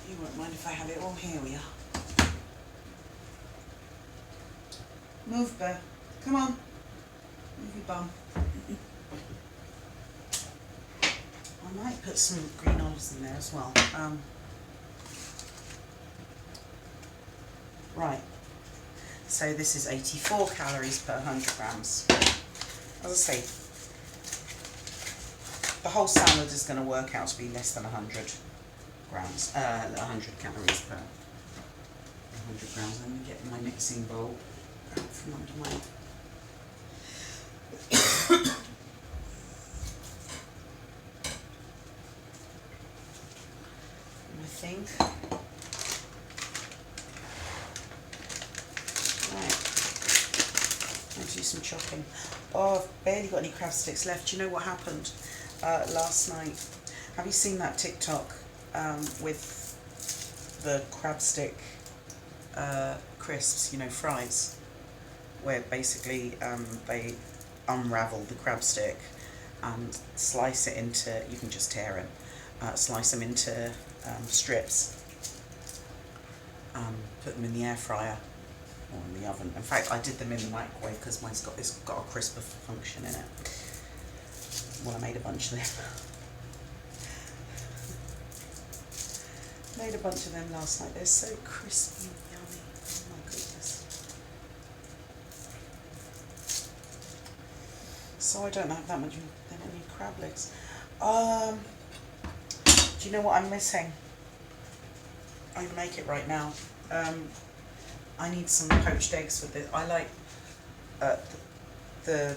You won't mind if I have it all. Here we are. Move, Bear. Come on. Move your bum. I might put some green olives in there as well. Right. So this is 84 calories per 100 grams. As I say, the whole salad is going to work out to be less than 100 grams, 100 calories per 100 grams. Let me get my mixing bowl out from under my... I think. Right. I'll do some chopping. Oh, I've barely got any crab sticks left. Do you know what happened last night? Have you seen that TikTok with the crab stick crisps, you know, fries, where basically they unravel the crab stick and slice it into, you can just tear it, slice them into strips, put them in the air fryer or in the oven. In fact, I did them in the microwave because mine's got, it's got a crisper function in it. Well, I made a bunch of them. Made a bunch of them last night. They're so crispy and yummy. Oh my goodness. So I don't have that many crab legs. Do you know what I'm missing? I can make it right now. I need some poached eggs with this. I like the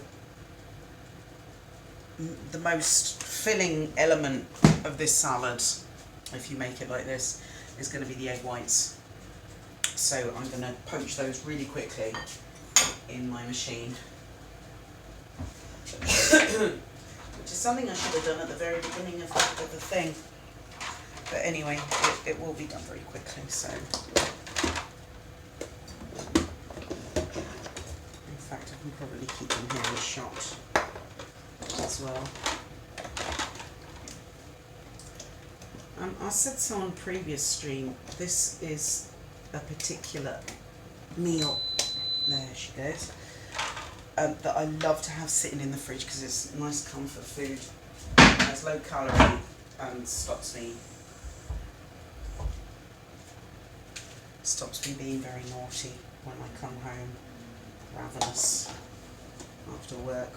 most filling element of this salad, if you make it like this, is going to be the egg whites. So I'm going to poach those really quickly in my machine. Which is something I should have done at the very beginning of the thing. But anyway, it will be done very quickly, so. In fact, I can probably keep them here in a shot as well. I said so on previous stream, this is a particular meal, there she goes, that I love to have sitting in the fridge because it's nice comfort food. It's low calorie and stops me being very naughty when I come home ravenous after work,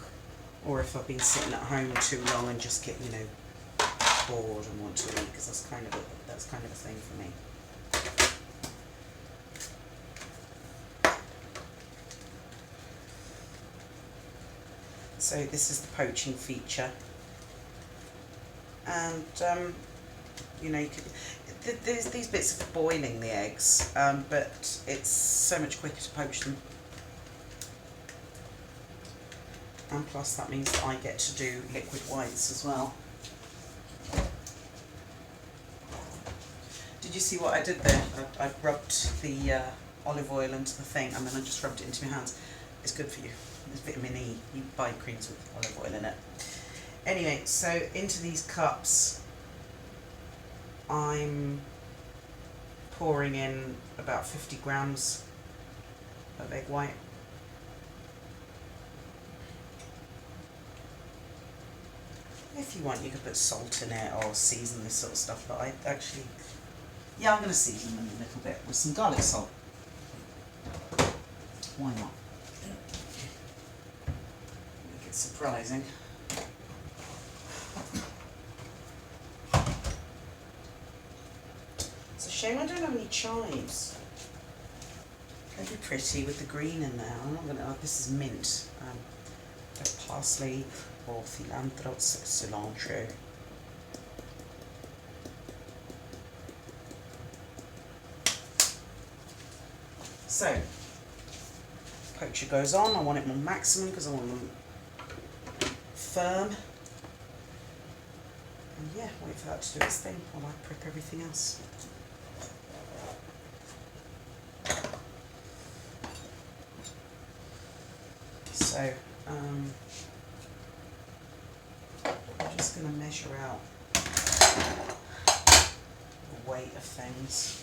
or if I've been sitting at home too long and just get, you know, bored and want to eat, because that's kind of a thing for me. So this is the poaching feature, and you know, you could, there's these bits of boiling the eggs, but it's so much quicker to poach them, and plus that means that I get to do liquid whites as well. Did you see what I did there? I rubbed the olive oil into the thing, and then I just rubbed it into my hands. It's good for you. There's vitamin E. You buy creams with olive oil in it. Anyway, so into these cups, I'm pouring in about 50 grams of egg white. If you want, you could put salt in it or season this sort of stuff, but I actually... Yeah, I'm going to season them a little bit with some garlic salt. Why not? Make it surprising. It's a shame I don't have any chives. They'd be pretty with the green in there. I'm not going to... Oh, this is mint. Parsley or cilantro, cilantro. So, poacher goes on. I want it on maximum because I want them firm. And yeah, wait for that to do its thing while I prep everything else. So, I'm just going to measure out the weight of things.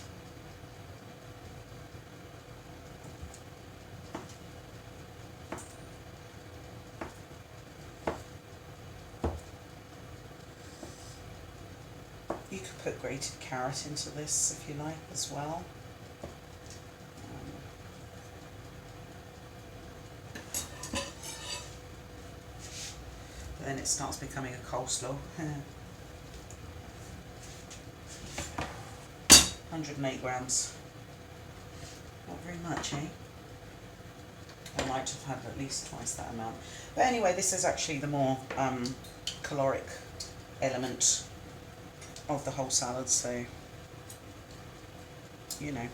You could put grated carrot into this if you like as well. But then it starts becoming a coleslaw. 108 grams. Not very much, eh? I might have had at least twice that amount. But anyway, this is actually the more caloric element of the whole salad, so you know.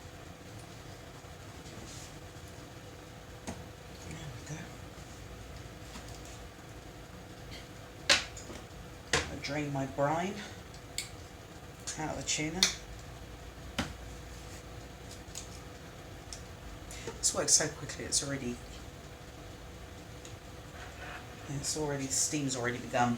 There we go. I drain my brine out of the tuna. This works so quickly, the steam's already begun.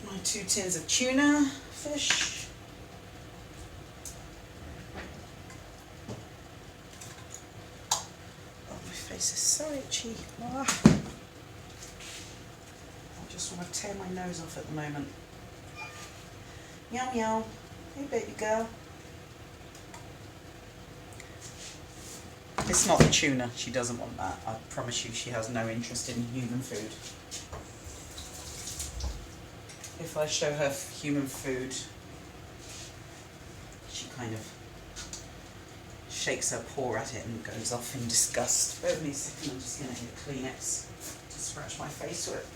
My 2 tins of tuna fish. Oh, my face is so itchy. Ah. I just want to tear my nose off at the moment. Meow meow. Hey baby girl. It's not the tuna. She doesn't want that. I promise you she has no interest in human food. If I show her human food, she kind of shakes her paw at it and goes off in disgust. Bear with me a second, I'm just going to get a Kleenex to scratch my face with.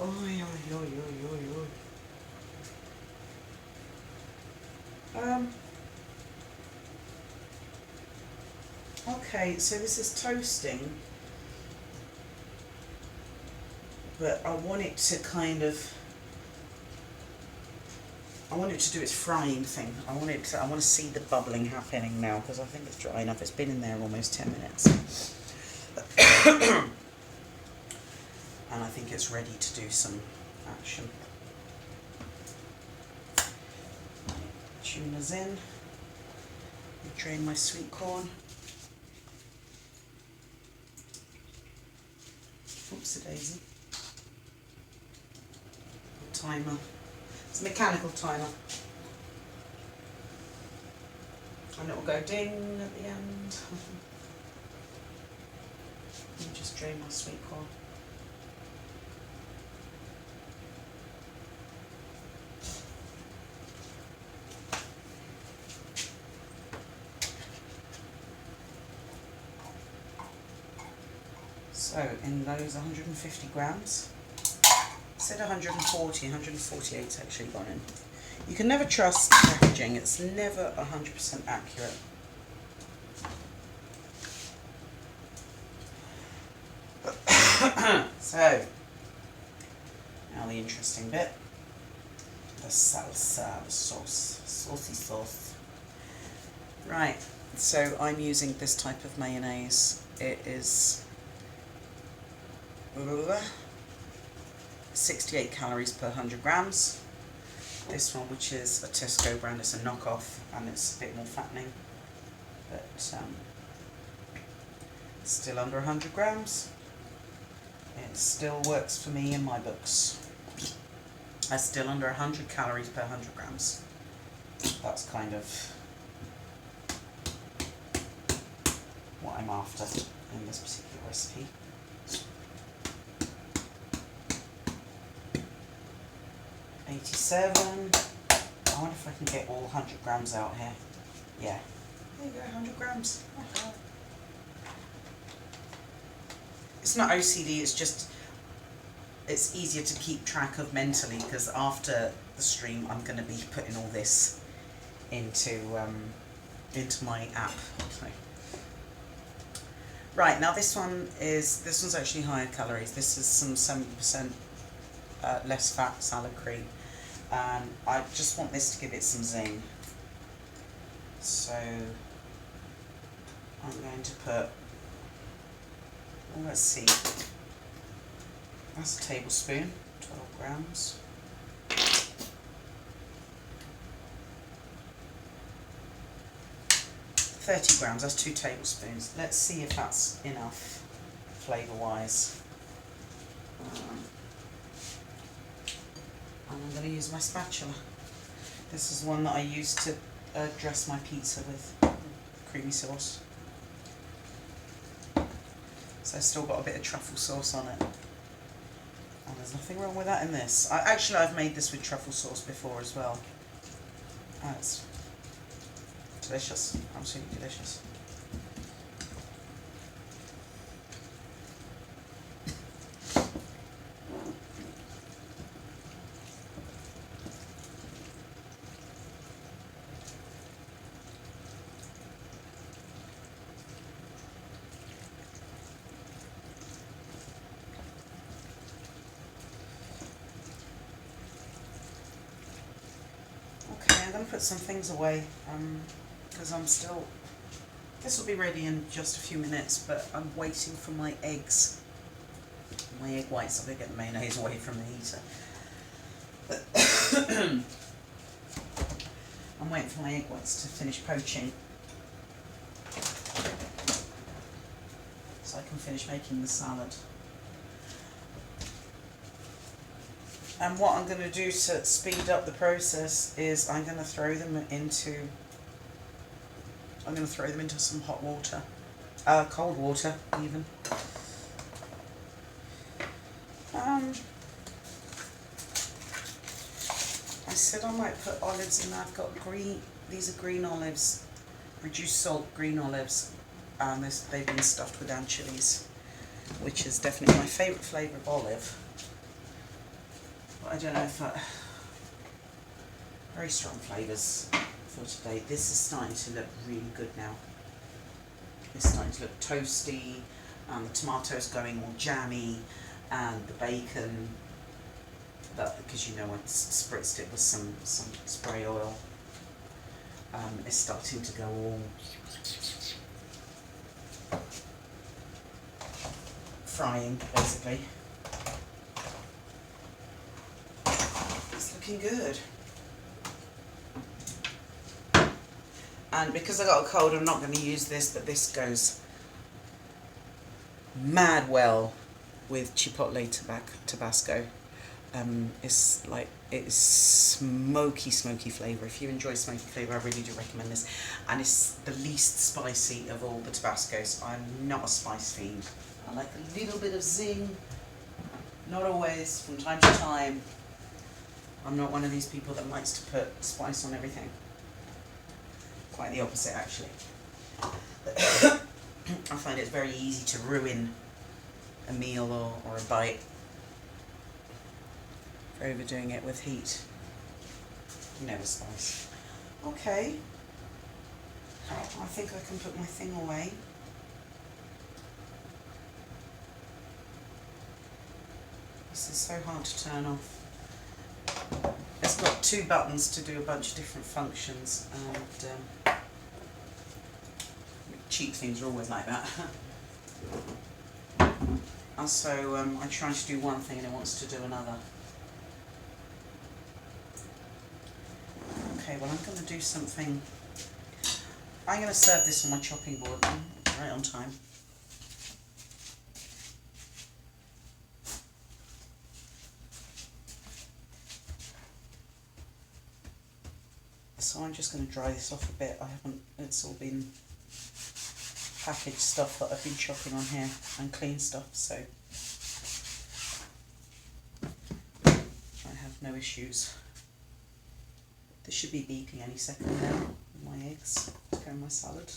Oi, oi, oi, oi, oi, oi. Okay, so this is toasting. But I want it to do its frying thing. I want to see the bubbling happening now because I think it's dry enough. It's been in there almost 10 minutes. And I think it's ready to do some action. Tuna's in. Drain my sweet corn. Oopsie daisy. Timer. It's a mechanical timer. And it will go ding at the end. Let me just drain my sweet corn. So in those 150 grams. Said 140, 148's actually gone in. You can never trust packaging, it's never 100% accurate. So, now the interesting bit, the salsa, the sauce, saucy sauce. Right, so I'm using this type of mayonnaise. It is 68 calories per 100 grams. This one, which is a Tesco brand, it's a knockoff and it's a bit more fattening, but still under 100 grams. It still works for me in my books. That's still under 100 calories per 100 grams. That's kind of what I'm after in this particular recipe. $87. I wonder if I can get all 100 grams out here. Yeah. There you go, 100 grams. It's not OCD, it's just, it's easier to keep track of mentally because after the stream I'm going to be putting all this into my app. So. Right, now this one's actually higher calories. This is some 70% less fat salad cream. I just want this to give it some zing. So I'm going to put, well, let's see, that's a tablespoon, 12 grams. 30 grams, that's 2 tablespoons. Let's see if that's enough flavour-wise. And I'm going to use my spatula. This is one that I use to dress my pizza with creamy sauce. So I've still got a bit of truffle sauce on it. And there's nothing wrong with that in this. I've made this with truffle sauce before as well. It's delicious, absolutely delicious. Okay, I'm going to put some things away because this will be ready in just a few minutes, but I'm waiting for my eggs. My egg whites, I'm going to get the mayonnaise away from the heater. I'm waiting for my egg whites to finish poaching so I can finish making the salad. And what I'm going to do to speed up the process is I'm going to throw them into some hot water, cold water even. I said I might put olives in. I've got these are green olives, reduced salt green olives, and they've been stuffed with anchovies, which is definitely my favourite flavour of olive. But I don't know if very strong flavours for today. This is starting to look really good now. It's starting to look toasty, and the tomatoes going all jammy, and the bacon, because you know I spritzed it with some spray oil, is starting to go all frying basically. It's looking good. And because I got a cold, I'm not going to use this, but this goes mad well with chipotle Tabasco. It's smoky flavour. If you enjoy smoky flavour, I really do recommend this. And it's the least spicy of all the Tabascos. I'm not a spice fiend. I like a little bit of zing. Not always, from time to time. I'm not one of these people that likes to put spice on everything. Quite the opposite, actually. I find it's very easy to ruin a meal or a bite for overdoing it with heat. You know the spice. Okay. I think I can put my thing away. This is so hard to turn off. It's got 2 buttons to do a bunch of different functions, and cheap things are always like that. And so I try to do one thing and it wants to do another. Okay, well I'm going to do something. I'm going to serve this on my chopping board now, right on time. So I'm just going to dry this off a bit. It's all been packaged stuff that I've been chopping on here, and clean stuff, so I have no issues. This should be beeping any second now with my eggs to go in my salad.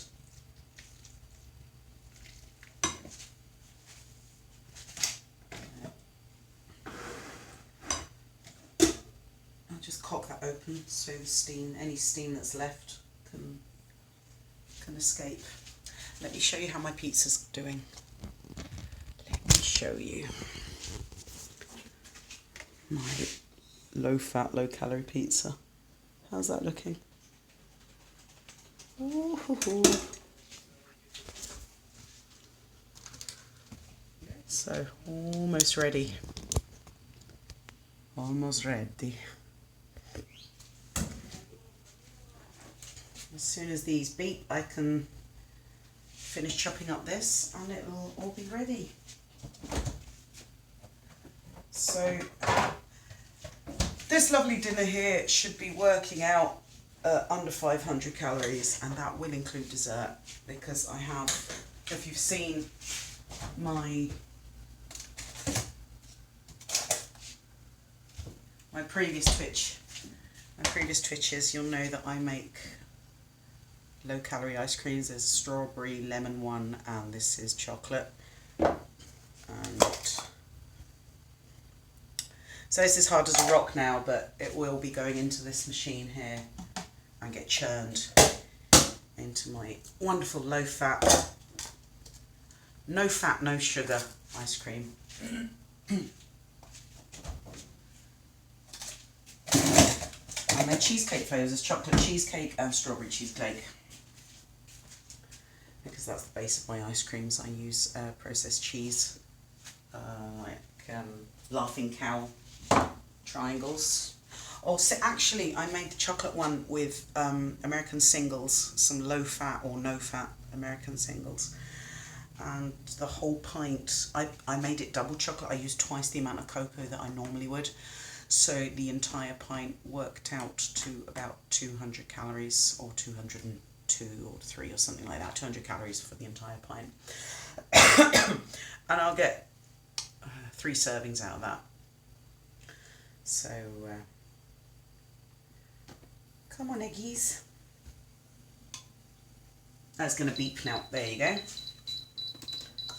I'll just cock that open so the steam, any steam that's left, can escape. let me show you how my pizza's doing. Let me show you my low fat, low calorie pizza. How's that looking? Ooh. So, almost ready. Almost ready. As soon as these beep, I can finish chopping up this and it'll all be ready. So, this lovely dinner here should be working out under 500 calories, and that will include dessert, because I have, if you've seen my previous Twitches, you'll know that I make low calorie ice creams. There's strawberry lemon one, and this is chocolate. And so this is hard as a rock now, but it will be going into this machine here and get churned into my wonderful low fat, no sugar ice cream. I made cheesecake flavours. There's chocolate cheesecake and strawberry cheesecake, because that's the base of my ice creams. I use processed cheese, like Laughing Cow triangles. Also, actually, I made the chocolate one with American singles, some low fat or no fat American singles, and the whole pint, I made it double chocolate. I used twice the amount of cocoa that I normally would. So the entire pint worked out to about 200 calories, or 202 or 3 or something like that, 200 calories for the entire pint. And I'll get 3 servings out of that. So, come on, eggies. That's going to beep now. There you go.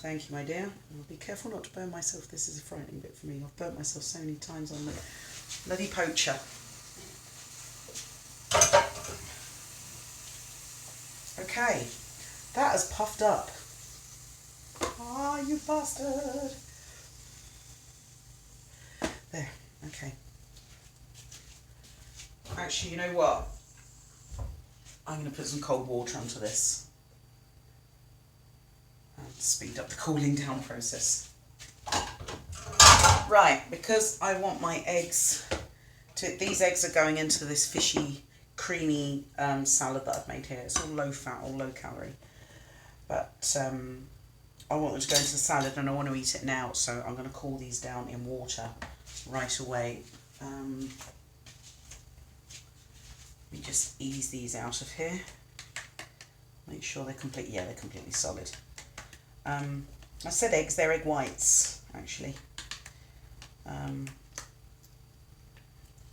Thank you, my dear. I'll be careful not to burn myself. This is a frightening bit for me. I've burnt myself so many times on the bloody poacher. Okay, that has puffed up. Ah, you bastard. There, okay. Actually, you know what? I'm going to put some cold water onto this and speed up the cooling down process. Right, because I want my eggs to, these eggs are going into this fishy, creamy salad that I've made here. It's all low fat, all low calorie. But I want them to go into the salad and I want to eat it now, so I'm going to cool these down in water right away. Let me just ease these out of here. Make sure they're they're completely solid. I said eggs, they're egg whites, actually.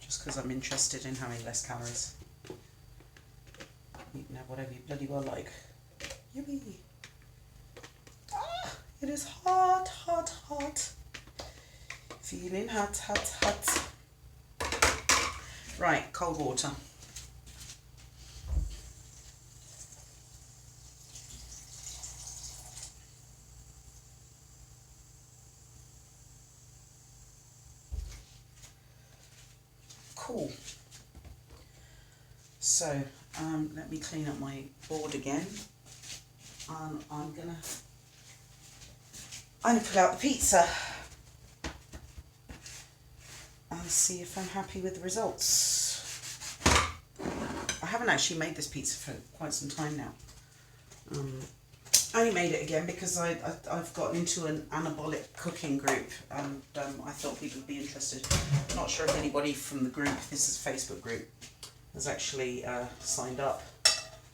Just because I'm interested in having less calories. You can have whatever you bloody well like. Yippee! Ah, it is hot, hot, hot. Feeling hot, hot, hot. Right, cold water. Cool. So, let me clean up my board again. And I'm gonna pull out the pizza and see if I'm happy with the results. I haven't actually made this pizza for quite some time now. I only made it again because I've gotten into an anabolic cooking group, and I thought people would be interested. I'm not sure if anybody from the group, this is a Facebook group, has actually signed up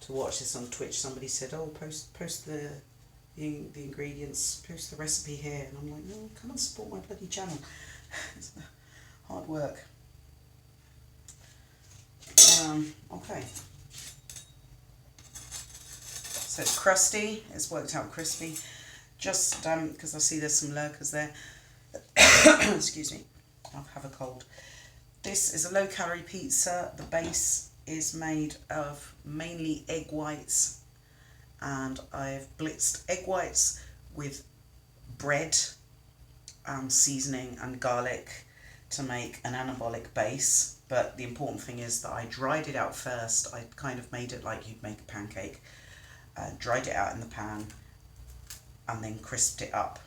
to watch this on Twitch. Somebody said, oh, post the ingredients, post the recipe here, and I'm like, no, come and support my bloody channel. It's hard work. Okay. So it's crusty, it's worked out crispy, just because I see there's some lurkers there. Excuse me, I'll have a cold. This is a low calorie pizza. The base is made of mainly egg whites and I've blitzed egg whites with bread and seasoning and garlic to make an anabolic base. But the important thing is that I dried it out first. I kind of made it like you'd make a pancake. Dried it out in the pan and then crisped it up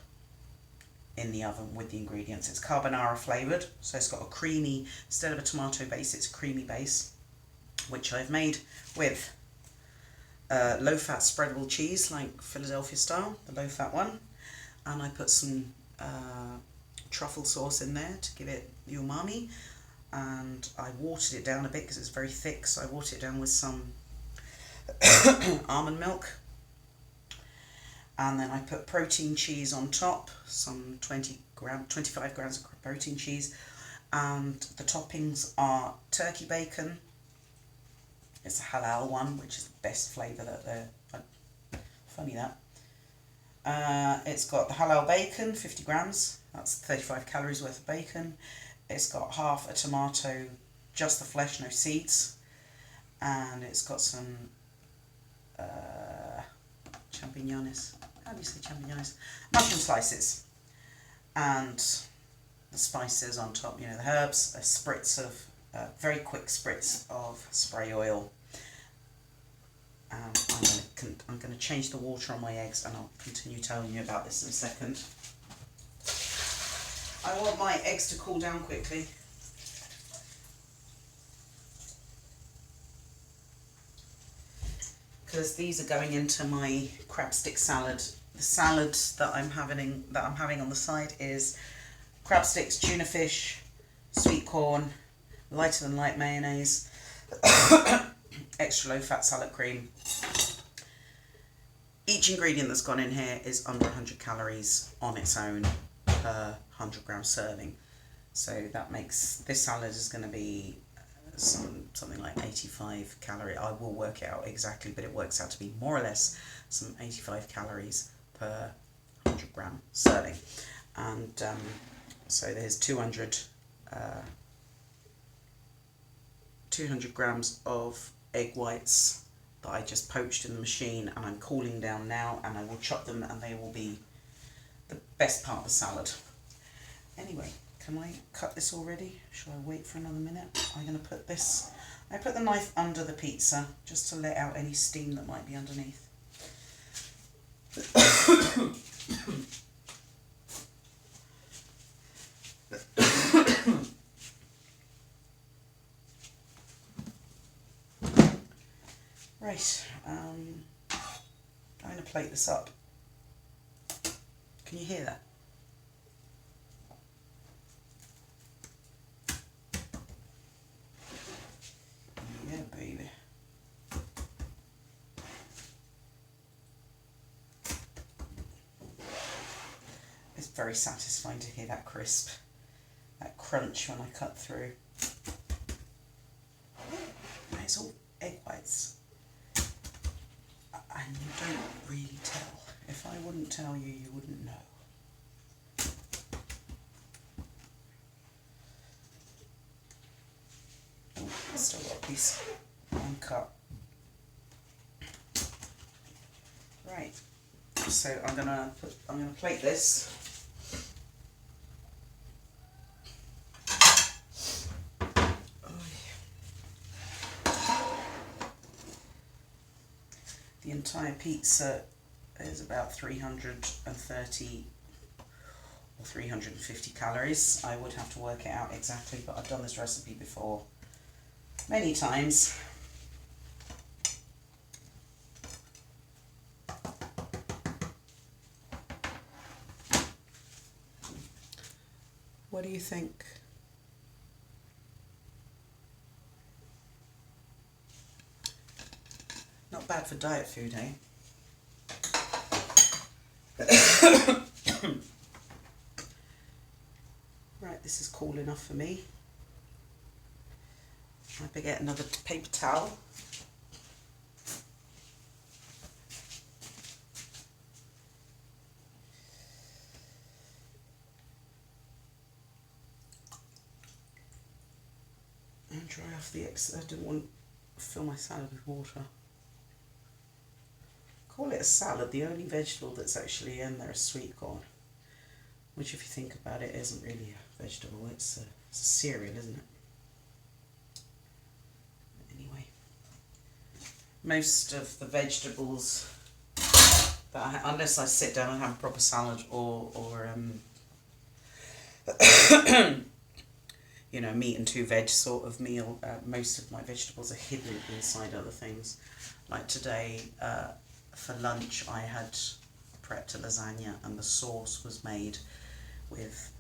in the oven with the ingredients. It's carbonara flavoured, so it's got a creamy, instead of a tomato base, it's a creamy base, which I've made with low-fat spreadable cheese, like Philadelphia style, the low-fat one, and I put some truffle sauce in there to give it the umami, and I watered it down a bit because it's very thick, so I watered it down with some almond milk. And then I put protein cheese on top, some 25 grams of protein cheese, and the toppings are turkey bacon. It's a halal one, which is the best flavour that they're, funny that. It's got the halal bacon, 50 grams, that's 35 calories worth of bacon. It's got half a tomato, just the flesh, no seeds, and it's got some champiñones. How do you say champiñones? Mushroom slices, and the spices on top, you know, the herbs, a spritz of, very quick spritz of spray oil. And I'm going to change the water on my eggs, and I'll continue telling you about this in a second. I want my eggs to cool down quickly. Because these are going into my crabstick salad. The salad that I'm having on the side is crab sticks, tuna fish, sweet corn, lighter than light mayonnaise, extra low fat salad cream. Each ingredient that's gone in here is under 100 calories on its own per 100 gram serving. So that makes, this salad is going to be something like 85 calories. I will work it out exactly, but it works out to be more or less some 85 calories per 100 gram serving. And so there's 200 grams of egg whites that I just poached in the machine, and I'm cooling down now, and I will chop them, and they will be the best part of the salad. Anyway, can I cut this already? Shall I wait for another minute? I'm going to put this, I put the knife under the pizza just to let out any steam that might be underneath. Right, I'm going to plate this up. Can you hear that? Yeah, baby. It's very satisfying to hear that crisp, that crunch when I cut through. And it's all egg whites. And you don't really tell. If I wouldn't tell you, you wouldn't know. Oh, still got a piece uncut. Right. So I'm gonna plate this. The entire pizza is about 330 or 350 calories. I would have to work it out exactly, but I've done this recipe before many times. What do you think? Not bad for diet food, eh? Right, this is cool enough for me. I better get another paper towel. And dry off the excess. I didn't want to fill my salad with water. call it a salad. The only vegetable that's actually in there is sweet corn, which if you think about it isn't really a vegetable, it's a cereal, isn't it? Anyway, most of the vegetables that unless I sit down and have a proper salad or you know, meat and 2 veg sort of meal, most of my vegetables are hidden inside other things. Like today, for lunch I had prepped a lasagna and the sauce was made with,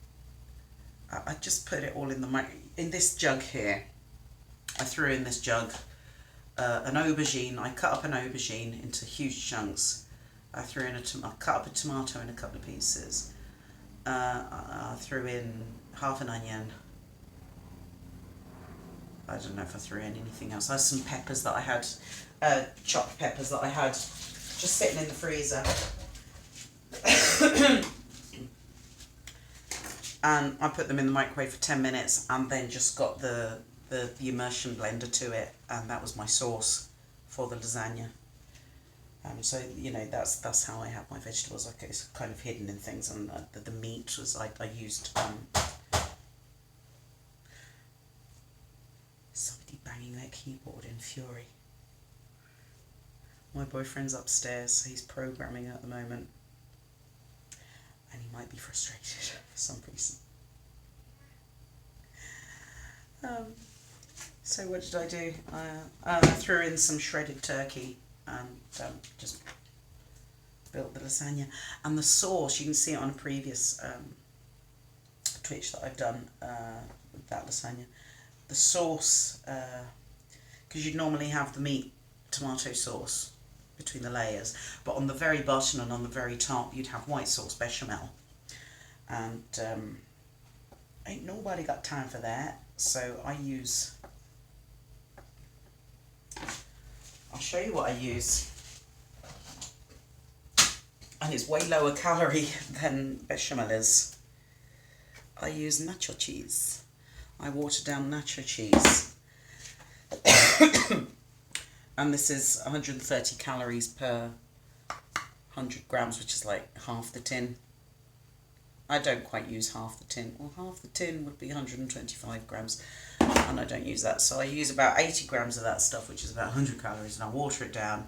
I just put it all in in this jug here. I threw in this jug an aubergine. I cut up an aubergine into huge chunks. I threw in I cut up a tomato in a couple of pieces. I threw in half an onion. I don't know if I threw in anything else. I had some peppers that I had, chopped peppers that I had just sitting in the freezer. And I put them in the microwave for 10 minutes and then just got the immersion blender to it, and that was my sauce for the lasagna. So, you know, that's how I have my vegetables. Like, it's kind of hidden in things, and the meat was, I used, somebody banging their keyboard in fury. My boyfriend's upstairs, so he's programming at the moment. And he might be frustrated for some reason. So what did I do? I threw in some shredded turkey and just built the lasagna. And the sauce, you can see it on a previous Twitch that I've done with that lasagna. The sauce, because you'd normally have the meat tomato sauce between the layers, but on the very bottom and on the very top you'd have white sauce bechamel, and ain't nobody got time for that, so I'll show you what I use, and it's way lower calorie than bechamel is. I use nacho cheese. I water down nacho cheese. And this is 130 calories per 100 grams, which is like half the tin. I don't quite use half the tin. Well, half the tin would be 125 grams, and I don't use that. So I use about 80 grams of that stuff, which is about 100 calories, and I water it down,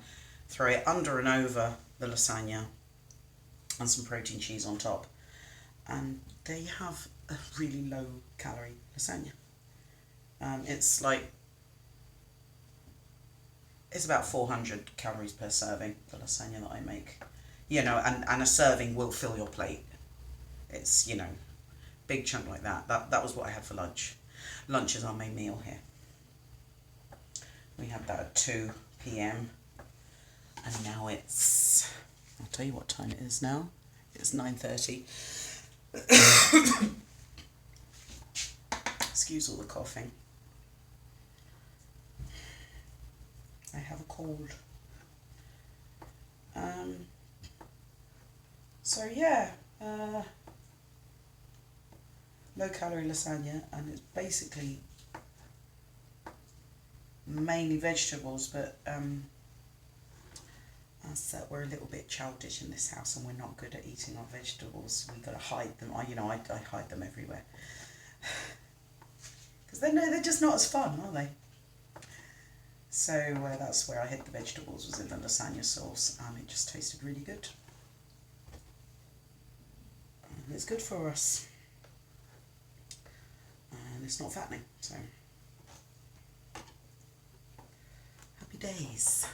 throw it under and over the lasagna, and some protein cheese on top. And there you have a really low calorie lasagna. It's about 400 calories per serving, the lasagna that I make. You know, and a serving will fill your plate. It's, you know, big chunk like that. That was what I had for lunch. Lunch is our main meal here. We had that at 2 p.m. And now it's, I'll tell you what time it is now. It's 9:30. Excuse all the coughing. I have a cold. So yeah, low calorie lasagna, and it's basically mainly vegetables, but as we're a little bit childish in this house and we're not good at eating our vegetables, we gotta hide them. I hide them everywhere. Because they're just not as fun, are they? So that's where I hid the vegetables, was in the lasagna sauce, and it just tasted really good. And it's good for us. And it's not fattening, so happy days.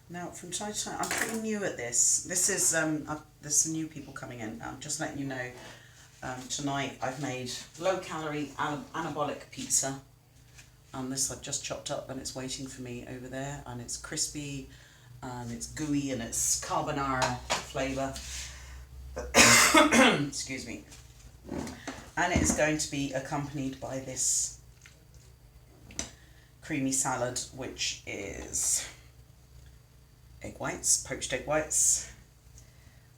Now, from time to time, I'm pretty new at this. This is, there's some new people coming in. I'm just letting you know, tonight I've made low-calorie anabolic pizza. This I've just chopped up and it's waiting for me over there. And it's crispy, and it's gooey, and it's carbonara flavour. Excuse me. And it is going to be accompanied by this creamy salad, which is egg whites, poached egg whites,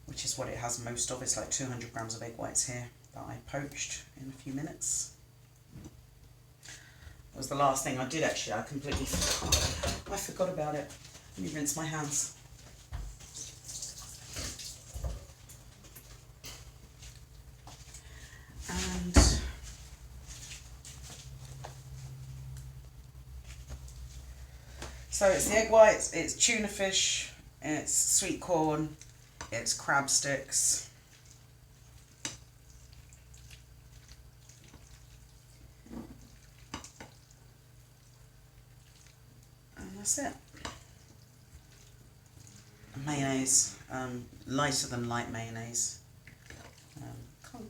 which is what it has most of. It's like 200 grams of egg whites here that I poached in a few minutes. That was the last thing I did actually. I completely forgot. I forgot about it. Let me rinse my hands. And so it's the egg whites, it's tuna fish, it's sweet corn, it's crab sticks. And that's it. Mayonnaise, lighter than light mayonnaise. You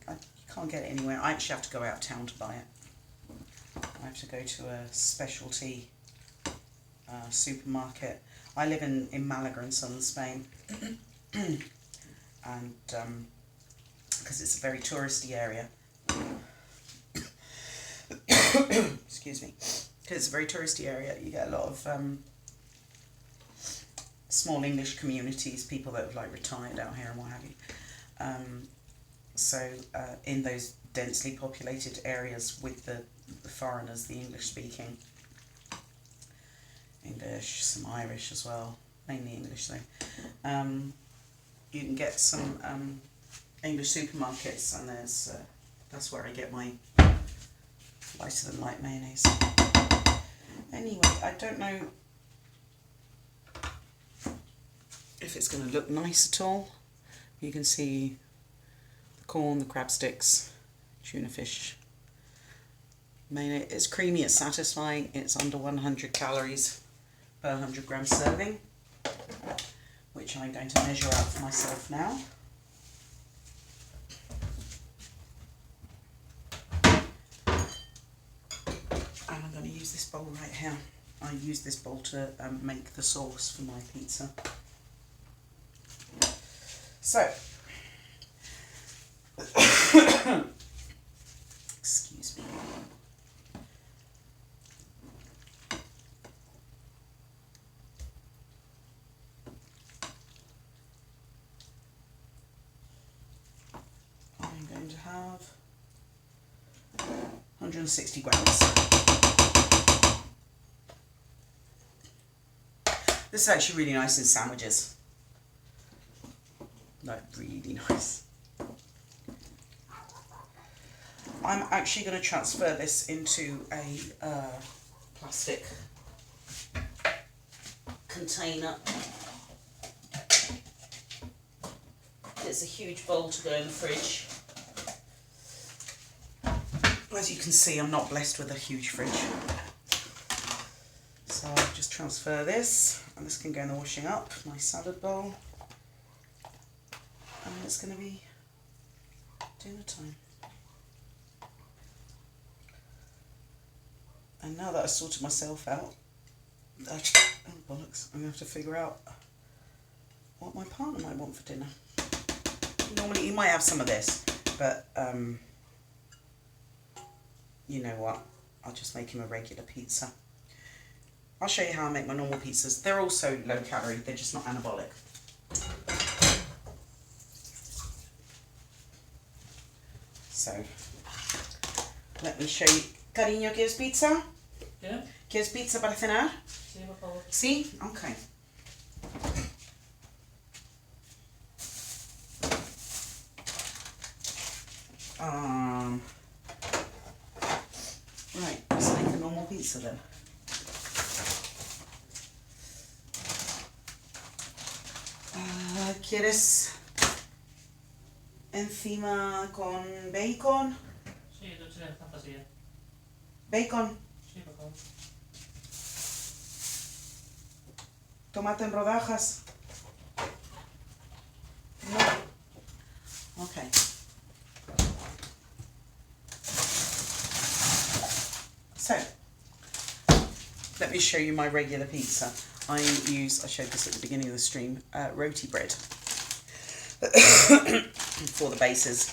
can't get it anywhere. I actually have to go out of town to buy it. I have to go to a specialty supermarket. I live in Malaga in southern Spain, and because it's a very touristy area. Excuse me. Because it's a very touristy area, you get a lot of small English communities, people that have like retired out here and what have you. So in those densely populated areas with the foreigners, the English speaking, English, some Irish as well, mainly English though, you can get some English supermarkets, and there's that's where I get my lighter than light mayonnaise. Anyway, I don't know if it's going to look nice at all. You can see the corn, the crab sticks, tuna fish. Mayonnaise. It's creamy, it's satisfying, it's under 100 calories per 100 gram serving, which I'm going to measure out for myself now. And I'm going to use this bowl right here. I use this bowl to make the sauce for my pizza. So, excuse me. I'm going to have 160 grams. This is actually really nice in sandwiches. Like, really nice. I'm actually going to transfer this into a plastic container. It's a huge bowl to go in the fridge. As you can see, I'm not blessed with a huge fridge. So I'll just transfer this, and this can go in the washing up, my salad bowl. And it's going to be dinner time. And now that I've sorted myself out, oh bollocks, I'm going to have to figure out what my partner might want for dinner. Normally he might have some of this, but you know what, I'll just make him a regular pizza. I'll show you how I make my normal pizzas. They're also low calorie, they're just not anabolic. So, let me show you. Cariño, ¿quieres pizza? Yeah. ¿Quieres pizza para cenar? Sí, por favor. Sí? Okay. Right, let's make a normal pizza then. ¿Quieres encima con bacon? Sí, dulce de fantasía. Bacon, Sí, por favor. tomate en rodajas. No. Okay. So, let me show you my regular pizza. I showed this at the beginning of the stream, roti bread for the bases.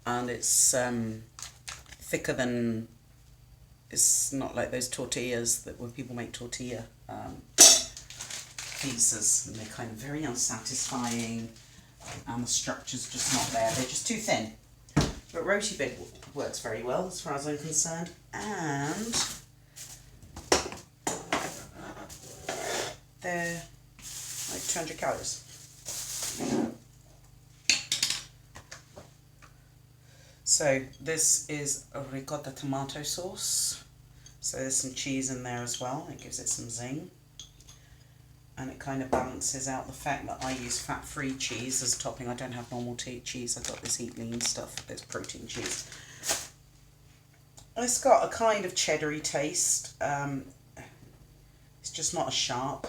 And it's thicker than, it's not like those tortillas that when people make tortilla pizzas, and they're kind of very unsatisfying, and the structure's just not there. They're just too thin. But roti bread works very well as far as I'm concerned, and they're like 200 calories. So this is a ricotta tomato sauce. So there's some cheese in there as well. It gives it some zing. And it kind of balances out the fact that I use fat-free cheese as a topping. I don't have normal cheese. I've got this Eat Lean stuff. It's protein cheese. It's got a kind of cheddary taste. It's just not as sharp.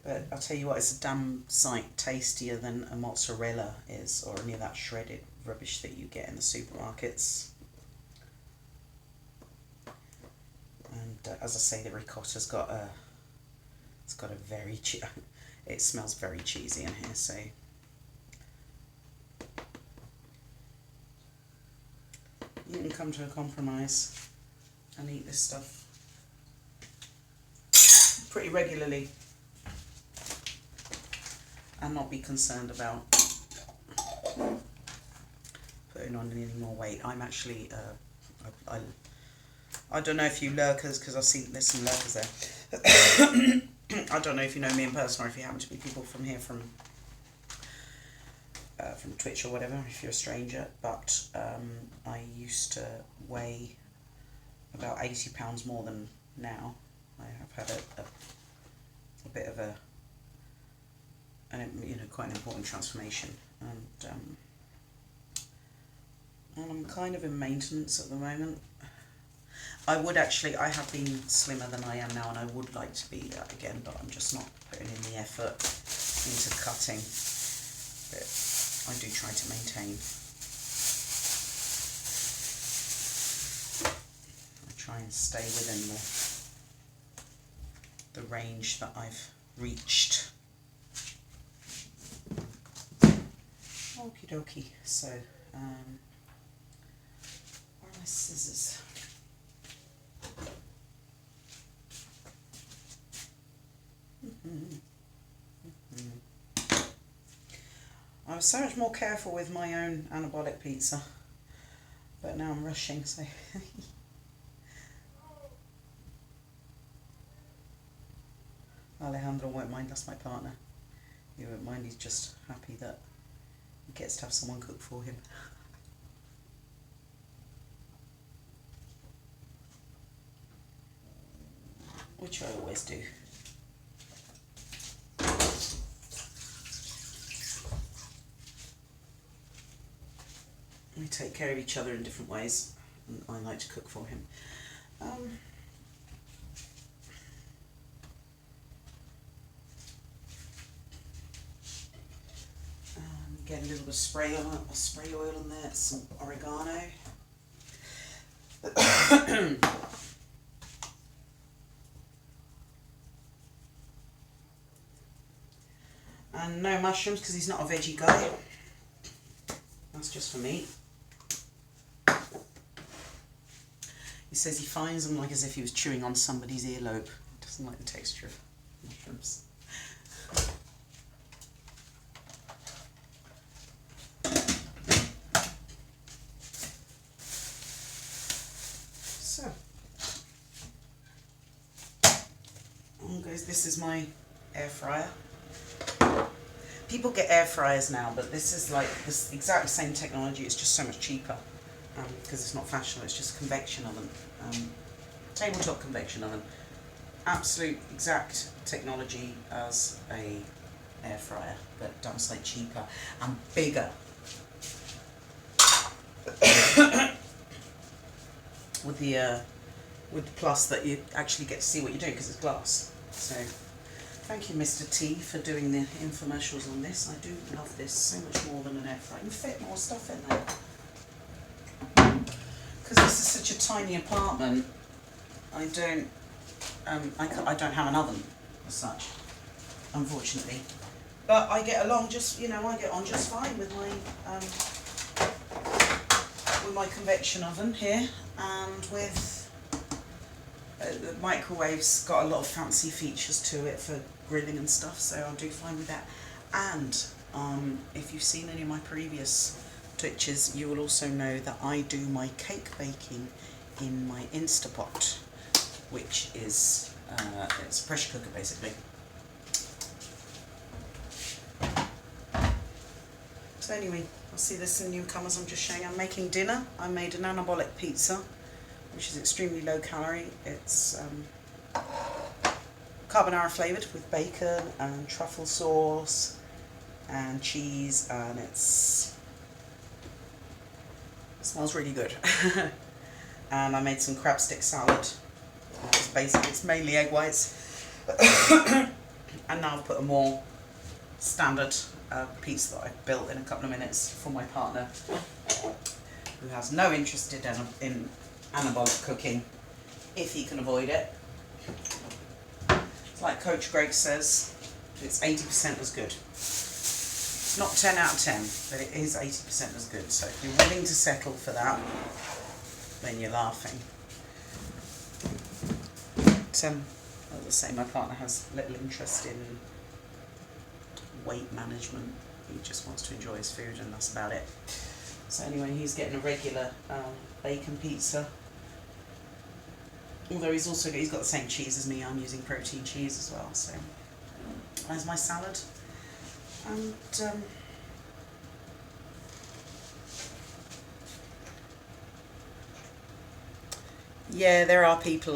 But I'll tell you what, it's a damn sight tastier than a mozzarella is, or any of that shredded rubbish that you get in the supermarkets. And as I say, the ricotta's got a, it's got a very, it smells very cheesy in here, so. You can come to a compromise and eat this stuff pretty regularly and not be concerned about putting on any more weight. I'm actually, I don't know if you lurkers, because I've seen there's some lurkers there. I don't know if you know me in person or if you happen to be people from here from Twitch or whatever, if you're a stranger, but I used to weigh about 80 pounds more than now. I have had a bit of quite an important transformation, and I'm kind of in maintenance at the moment. I have been slimmer than I am now, and I would like to be that again, but I'm just not putting in the effort into cutting. But I do try to maintain. I try and stay within the range that I've reached. Okie dokie. So, where are my scissors? I was so much more careful with my own anabolic pizza, but now I'm rushing, so. Alejandro won't mind, that's my partner. He won't mind, he's just happy that he gets to have someone cook for him. Which I always do. We take care of each other in different ways, and I like to cook for him. Get a little bit of spray oil in there, some oregano. And no mushrooms because he's not a veggie guy. That's just for me. He says he finds them like as if he was chewing on somebody's earlobe. He doesn't like the texture of mushrooms. So, on goes, this is my air fryer. People get air fryers now, but this is like this exact same technology, it's just so much cheaper. Because it's not fashionable, it's just a convection oven. Tabletop convection oven. Absolute exact technology as a air fryer, but done slightly cheaper and bigger. with the plus that you actually get to see what you're doing because it's glass. So thank you, Mr. T, for doing the infomercials on this. I do love this so much more than an air fryer. You can fit more stuff in there. Because this is such a tiny apartment, I don't have an oven as such, unfortunately. But I get along just, I get on just fine with my convection oven here, and with the microwave's got a lot of fancy features to it for grilling and stuff, so I'll do fine with that. And if you've seen any of my previous Twitches, you will also know that I do my cake baking in my Instapot, which is it's a pressure cooker basically. So anyway, I'll see there's some newcomers. I'm just showing. I'm making dinner. I made an anabolic pizza, which is extremely low calorie. It's carbonara flavoured with bacon and truffle sauce and cheese, and it smells really good. And I made some crabstick salad. It's mainly egg whites. And now I've put a more standard pizza that I built in a couple of minutes for my partner, who has no interest in anabolic cooking if he can avoid it. It's like Coach Greg says, it's 80% as good. It's not 10 out of 10, but it is 80% as good. So if you're willing to settle for that, then you're laughing. But, as I say, my partner has little interest in weight management. He just wants to enjoy his food, and that's about it. So anyway, he's getting a regular bacon pizza. Although he's got the same cheese as me. I'm using protein cheese as well. So there's my salad. And yeah, there are people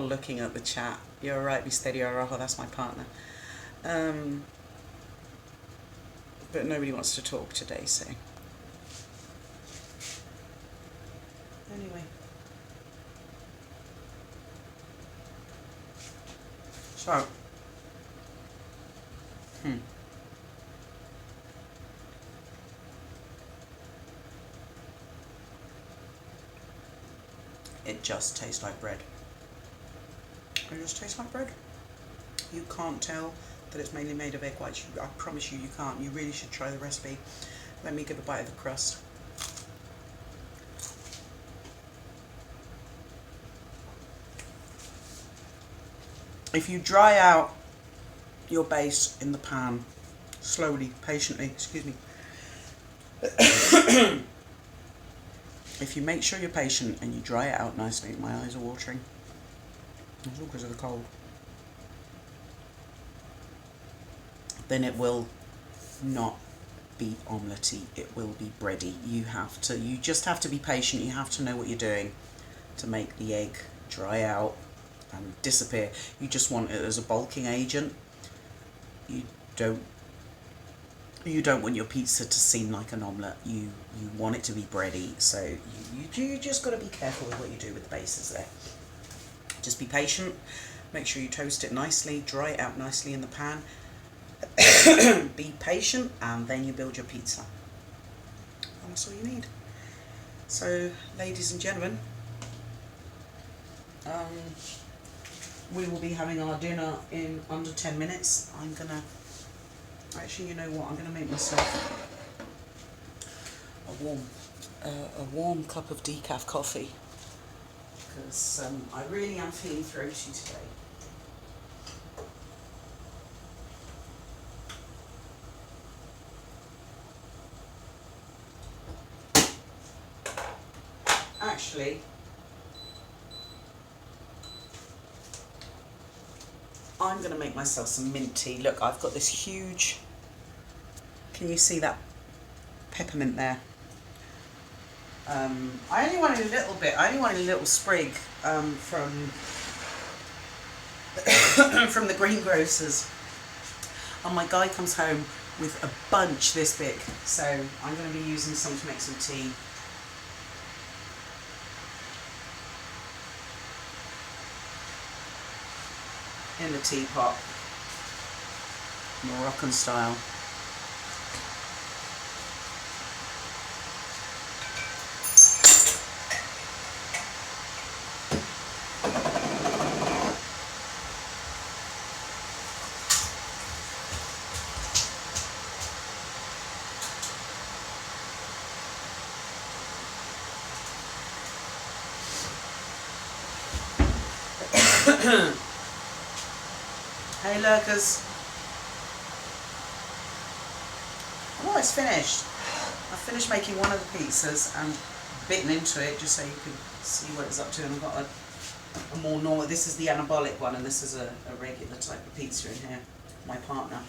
looking at the chat. You're right, be steady, Araho, that's my partner. But nobody wants to talk today, so anyway. So it just tastes like bread. It just tastes like bread. You can't tell that it's mainly made of egg whites. I promise you, you can't. You really should try the recipe. Let me give a bite of the crust. If you dry out your base in the pan, slowly, patiently, excuse me. If you make sure you're patient and you dry it out nicely, my eyes are watering. It's all because of the cold. Then it will not be omelette-y, it will be bready. You just have to be patient. You have to know what you're doing to make the egg dry out and disappear. You just want it as a bulking agent. You don't want your pizza to seem like an omelette. You want it to be bready, so you just got to be careful with what you do with the bases there. Just be patient. Make sure you toast it nicely, dry it out nicely in the pan. Be patient, and then you build your pizza. And that's all you need. So, ladies and gentlemen, we will be having our dinner in under 10 minutes. I'm gonna, actually, you know what? I'm gonna make myself a warm cup of decaf coffee, because I really am feeling throaty today. Actually, I'm going to make myself some mint tea. Look, I've got this huge, can you see that peppermint there? I only wanted a little bit, I only wanted a little sprig from the greengrocers. And my guy comes home with a bunch this big, so I'm going to be using some to make some tea. In the teapot, Moroccan style. Hey lurkers. Oh, it's finished. I finished making one of the pizzas and bitten into it just so you could see what it's up to. And I've got a more normal, this is the anabolic one and this is a regular type of pizza in here, my partner.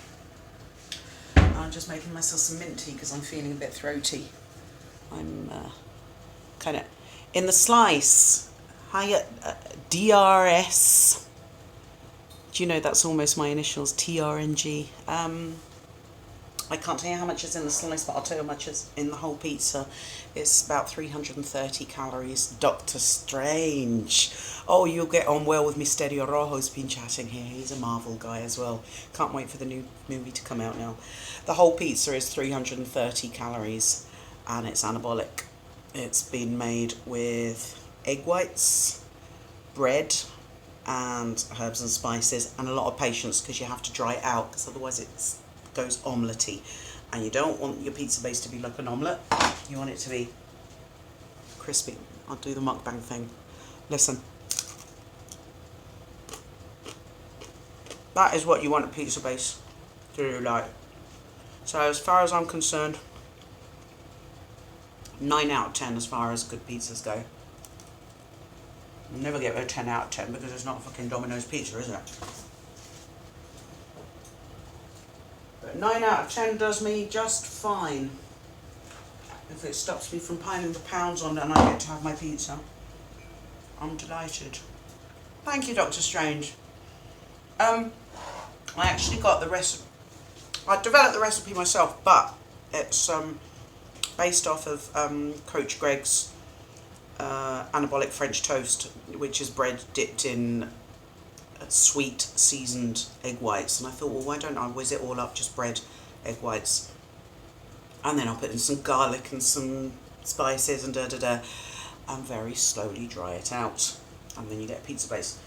I'm just making myself some mint tea because I'm feeling a bit throaty. I'm kind of in the slice. Hi, DRS. Do you know that's almost my initials, TRNG. I can't tell you how much is in the slice, but I'll tell you how much is in the whole pizza. It's about 330 calories. Doctor Strange. Oh, you'll get on well with Misterio Rojo's been chatting here. He's a Marvel guy as well. Can't wait for the new movie to come out now. The whole pizza is 330 calories and it's anabolic. It's been made with egg whites, bread, and herbs and spices, and a lot of patience because you have to dry it out because otherwise it goes omelette-y. And you don't want your pizza base to be like an omelette. You want it to be crispy. I'll do the mukbang thing. Listen. That is what you want a pizza base to do like. So as far as I'm concerned, 9 out of 10 as far as good pizzas go. You'll never get a 10 out of 10 because it's not a fucking Domino's pizza, is it? But 9 out of 10 does me just fine. If it stops me from piling the pounds on and I get to have my pizza, I'm delighted. Thank you, Dr. Strange. I actually got the recipe. I developed the recipe myself, but it's based off of Coach Greg's anabolic French toast, which is bread dipped in sweet seasoned egg whites. And I thought, well, why don't I whiz it all up, just bread, egg whites, and then I'll put in some garlic and some spices and and very slowly dry it out, and then you get a pizza base.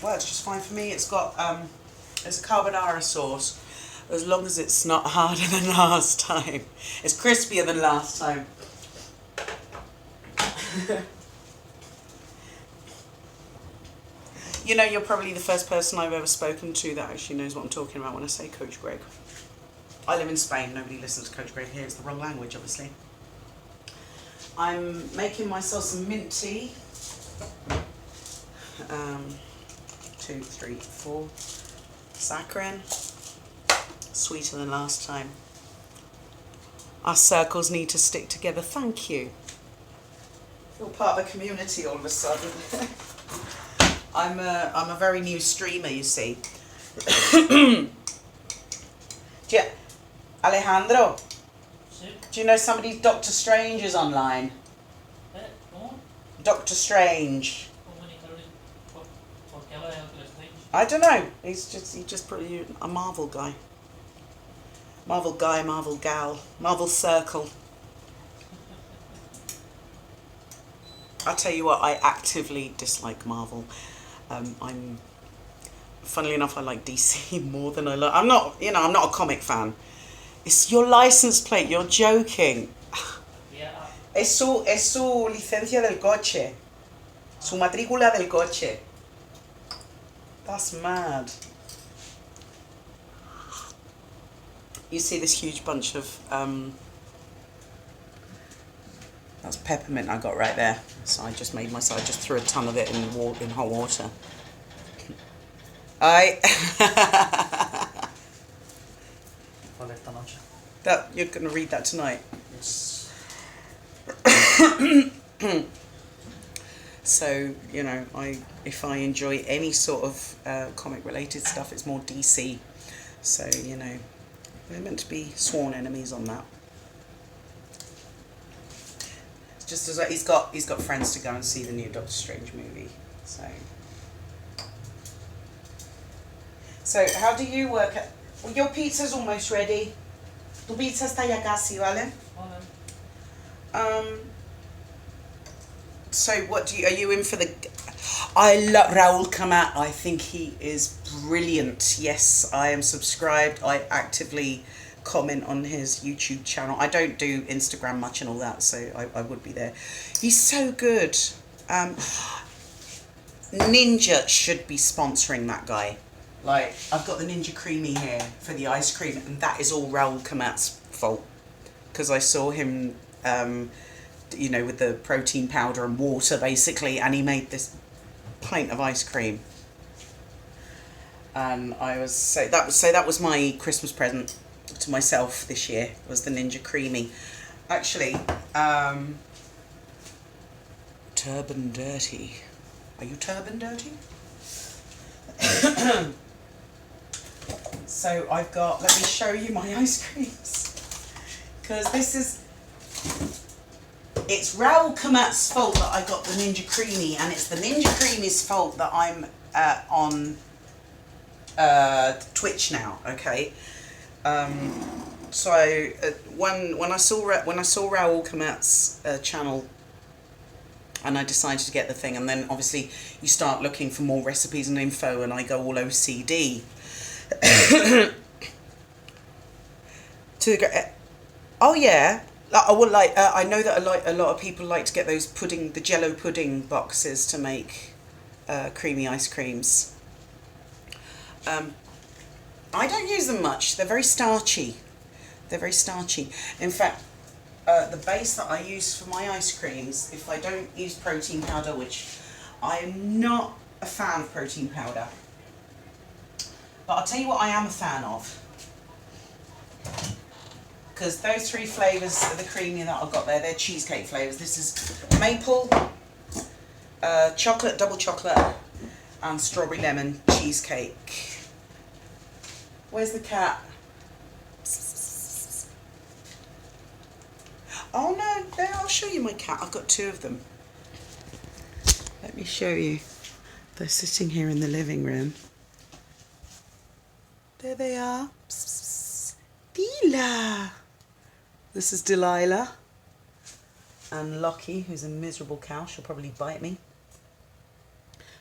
Works just fine for me. It's got it's a carbonara sauce, as long as it's not harder than last time. It's crispier than last time. You know, you're probably the first person I've ever spoken to that actually knows what I'm talking about when I say Coach Greg. I live in Spain, nobody listens to Coach Greg here, it's the wrong language, obviously. I'm making myself some mint tea. 2, 3, 4. Saccharin. Sweeter than last time. Our circles need to stick together, thank you. Feel part of a community all of a sudden. I'm a very new streamer, you see. Alejandro, Sí. do you know somebody Doctor Strange is online? ¿Cómo? Doctor Strange. ¿Por qué habla de Doctor Strange? I don't know. He's just pretty a Marvel guy. Marvel guy, Marvel gal, Marvel circle. I'll tell you what, I actively dislike Marvel. Funnily enough, I like DC more than I like. I'm not a comic fan. It's your license plate. You're joking. Yeah. Es su licencia del coche. Su matrícula del coche. That's mad. You see this huge bunch of that's peppermint I got right there. So I just threw a ton of it in hot water. That you're gonna read that tonight. So, you know, if I enjoy any sort of comic related stuff, it's more DC. So, you know, we're meant to be sworn enemies on that. It's just as he's got friends to go and see the new Doctor Strange movie. So how do you work? Well, your pizza's almost ready. Tu pizza está ya casi, ¿vale? So what are you in for the... I love Raul Camat. I think he is brilliant. Yes, I am subscribed. I actively comment on his YouTube channel. I don't do Instagram much and all that, so I would be there. He's so good. Ninja should be sponsoring that guy. Like, I've got the Ninja Creamy here for the ice cream, and that is all Raoul Kamat's fault. Because I saw him, you know, with the protein powder and water, basically, and he made this pint of ice cream. And I was so that was my Christmas present to myself this year, was the Ninja Creamy. Actually, turban dirty. Are you turban dirty? So I've got, let me show you my ice creams. Because this is, it's Raoul Kamat's fault that I got the Ninja Creamy, and it's the Ninja Creamy's fault that I'm on Twitch now, okay? So when I saw Raoul Kamat's channel, and I decided to get the thing, and then obviously you start looking for more recipes and info, and I go all OCD. Oh yeah, I would like. I know that a lot of people like to get those the Jello pudding boxes to make creamy ice creams. I don't use them much. They're very starchy. In fact, the base that I use for my ice creams, if I don't use protein powder, which I am not a fan of protein powder, but I'll tell you what I am a fan of. Because those 3 flavours of the creamy that I've got there, they're cheesecake flavours. This is maple, chocolate, double chocolate, and strawberry lemon cheesecake. Where's the cat? Oh no, there, I'll show you my cat. I've got 2 of them. Let me show you. They're sitting here in the living room. There they are. Delilah. This is Delilah. And Lockie, who's a miserable cow. She'll probably bite me.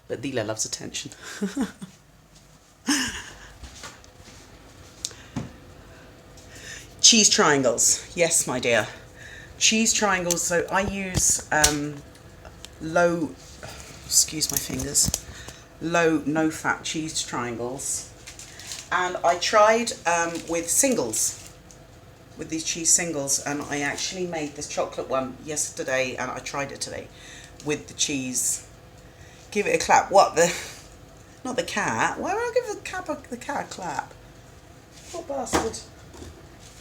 But Delilah loves attention. Cheese triangles. Yes, my dear. Cheese triangles. So I use low, excuse my fingers, low, no fat cheese triangles. And I tried with singles, with these cheese singles, and I actually made this chocolate one yesterday, and I tried it today with the cheese. Give it a clap. What, not the cat? Why would I give the cat a clap? What bastard?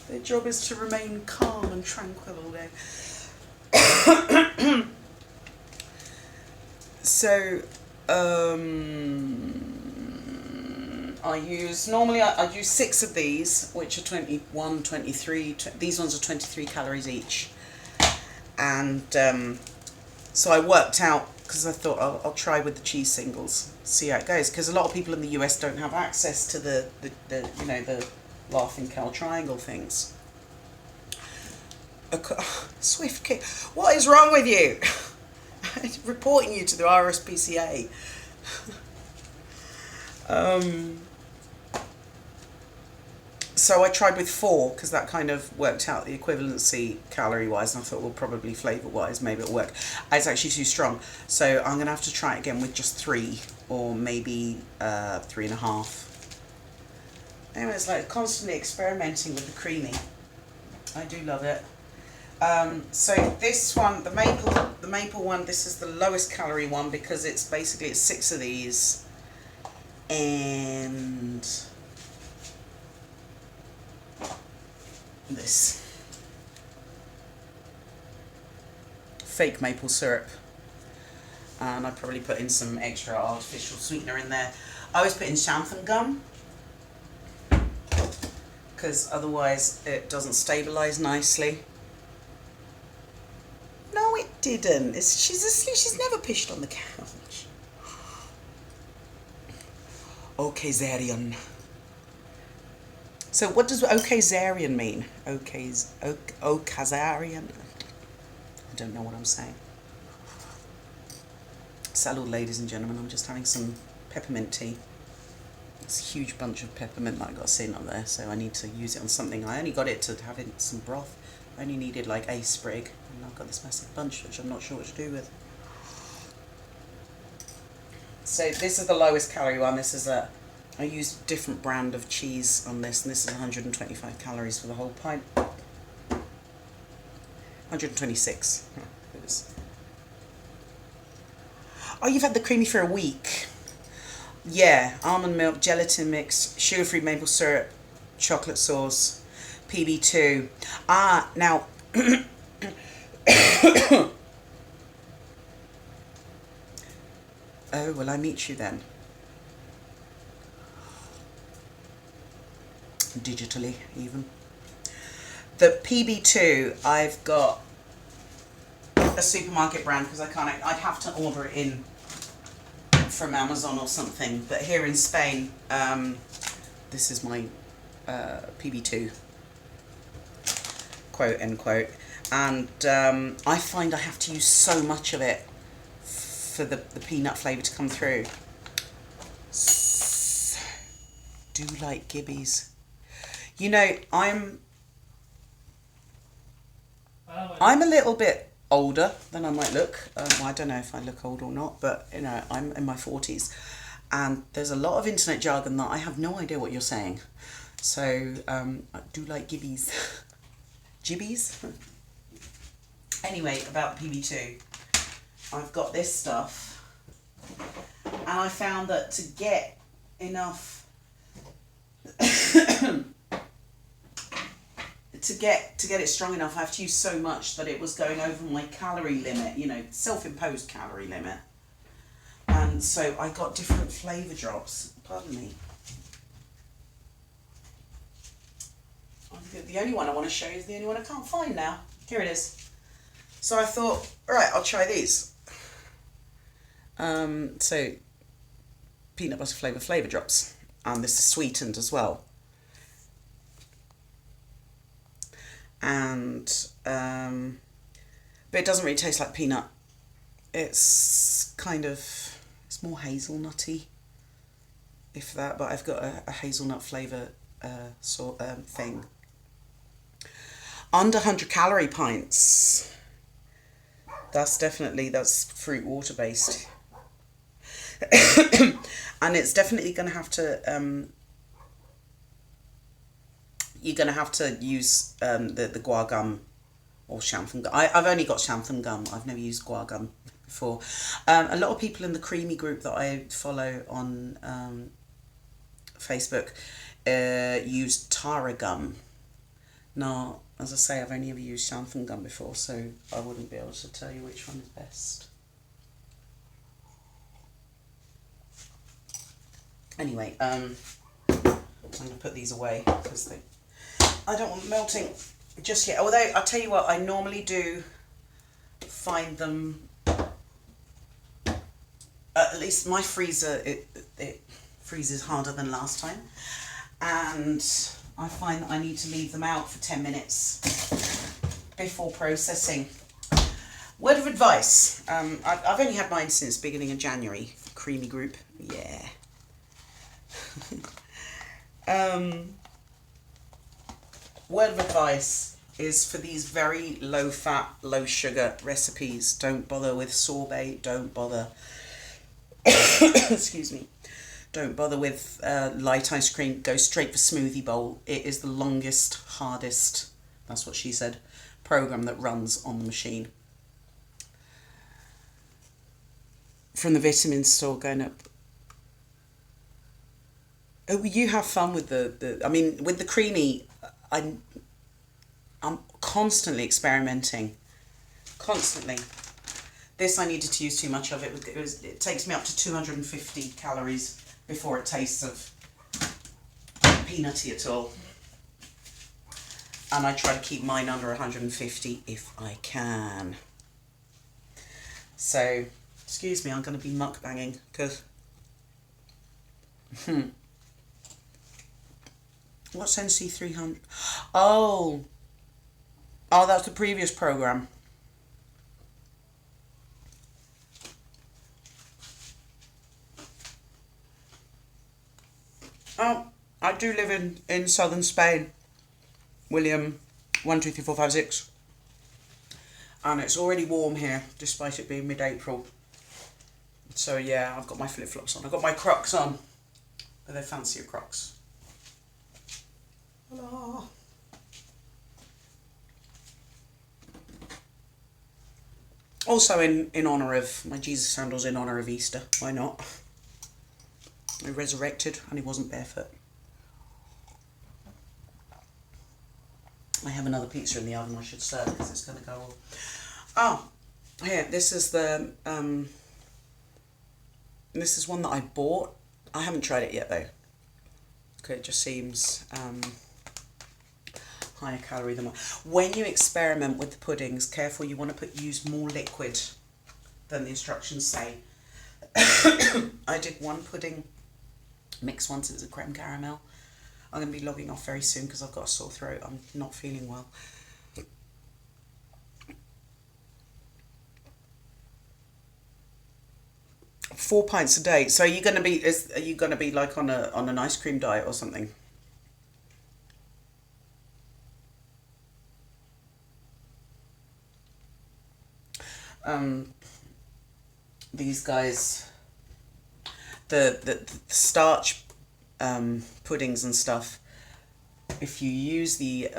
Their job is to remain calm and tranquil all day. So, I use 6 of these, which are 21, 23, these ones are 23 calories each. And so I worked out, because I thought I'll try with the cheese singles, see how it goes. Because a lot of people in the US don't have access to the you know, the laughing cow triangle things. Swift kick. What is wrong with you? Reporting you to the RSPCA. So I tried with 4 because that kind of worked out the equivalency calorie wise, and I thought, well, probably flavour wise maybe it'll work. It's actually too strong, so I'm gonna have to try it again with just 3 or maybe 3.5. Anyway, it's like constantly experimenting with the creamy. I do love it. So this one, the maple one, this is the lowest calorie one because it's 6 of these, and this fake maple syrup, and I probably put in some extra artificial sweetener in there. I always put in xanthan gum because otherwise it doesn't stabilize nicely. No, it didn't. She's asleep. She's never pissed on the couch. Okazarian. So what does Okazarian mean? Okazarian? I don't know what I'm saying. Salud, ladies and gentlemen. I'm just having some peppermint tea. It's a huge bunch of peppermint that I got sitting up there, so I need to use it on something. I only got it to have in some broth. I only needed like a sprig, and I've got this massive bunch which I'm not sure what to do with. So this is the lowest calorie one. This is a I used a different brand of cheese on this, and this is 125 calories for the whole pint. 126. It was. Oh, you've had the creamy for a week. Yeah, almond milk, gelatin mix, sugar-free maple syrup, chocolate sauce, PB2. Ah, now... Oh, will I meet you then? Digitally, even. The PB2, I've got a supermarket brand because I can't... I'd have to order it in from Amazon or something, but here in Spain, this is my PB2, quote unquote, and I find I have to use so much of it for the peanut flavour to come through. So, do like gibbies. You know, I'm a little bit older than I might look. Well, I don't know if I look old or not, but you know, I'm in my 40s, and there's a lot of internet jargon that I have no idea what you're saying. So I do like gibbies. Gibbies? Anyway, about PB2, I've got this stuff, and I found that to get enough to get it strong enough, I have to use so much that it was going over my calorie limit, you know, self-imposed calorie limit. And so I got different flavour drops. Pardon me. The only one I want to show you is the only one I can't find now. Here it is. So I thought, all right, I'll try these. So peanut butter flavour drops, and this is sweetened as well. And but it doesn't really taste like peanut. It's kind of, it's more hazelnutty, if that. But I've got a hazelnut flavour thing. Under 100 calorie pints. That's fruit water based. And it's definitely going to have to you're going to have to use the guar gum or xanthan gum. I've only got xanthan gum. I've never used guar gum before. A lot of people in the creamy group that I follow on Facebook use tara gum. Now, as I say, I've only ever used xanthan gum before, so I wouldn't be able to tell you which one is best. Anyway, I'm going to put these away because I don't want them melting just yet. Although, I'll tell you what, I normally do find them, at least my freezer, it freezes harder than last time. And I find that I need to leave them out for 10 minutes before processing. Word of advice. I've only had mine since beginning of January. Creamy group. Yeah. Word of advice is for these very low fat, low sugar recipes, don't bother with sorbet, don't bother, excuse me, don't bother with light ice cream, go straight for smoothie bowl. It is the longest, hardest, that's what she said, program that runs on the machine. From the vitamin store going up. Oh, you have fun with I mean, with the creamy, I'm constantly experimenting. Constantly. This I needed to use too much of. It takes me up to 250 calories before it tastes of peanutty at all. And I try to keep mine under 150 if I can. So, excuse me, I'm going to be mukbanging because... What's NC300? Oh, that's the previous program. Oh, I do live in southern Spain. William 123456. And it's already warm here, despite it being mid-April. So yeah, I've got my flip-flops on. I've got my Crocs on. Are they fancier Crocs? Hello. Also in honour of my Jesus sandals, in honour of Easter. Why not? He resurrected and he wasn't barefoot. I have another pizza in the oven I should serve because it's going to go all... Oh, here, this is the... this is one that I bought. I haven't tried it yet though. Okay, it just seems higher calorie than one. When you experiment with the puddings, careful, you want to use more liquid than the instructions say. I did one pudding mix once, it was a creme caramel. I'm going to be logging off very soon because I've got a sore throat. I'm not feeling well. Four pints a day. So are you going to be like on an ice cream diet or something? These guys, the starch puddings and stuff, if you use the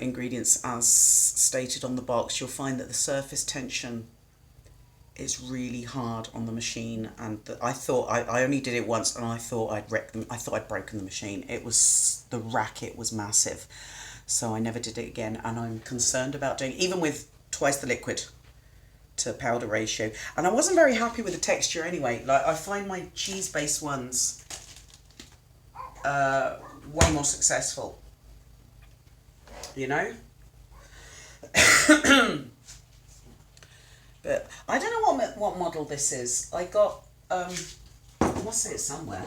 ingredients as stated on the box, you'll find that the surface tension is really hard on the machine, and I thought I only did it once and I thought I'd wrecked them. I thought I'd broken the machine. The racket was massive, so I never did it again, and I'm concerned about doing, even with twice the liquid to powder ratio. And I wasn't very happy with the texture anyway. Like, I find my cheese-based ones way more successful, you know. But I don't know what model this is. I got I must say it somewhere.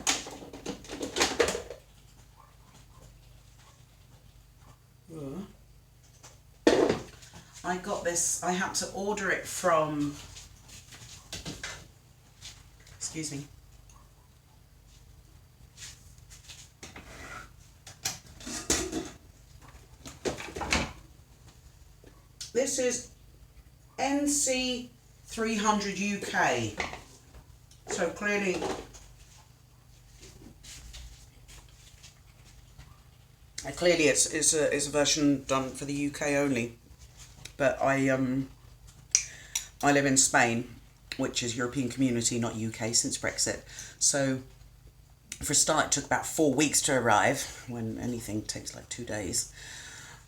I got this, I had to order it from, excuse me. This is NC 300 UK. So clearly it's a version done for the UK only. But I live in Spain, which is European Community, not UK, since Brexit. So for a start, it took about 4 weeks to arrive, when anything takes like 2 days.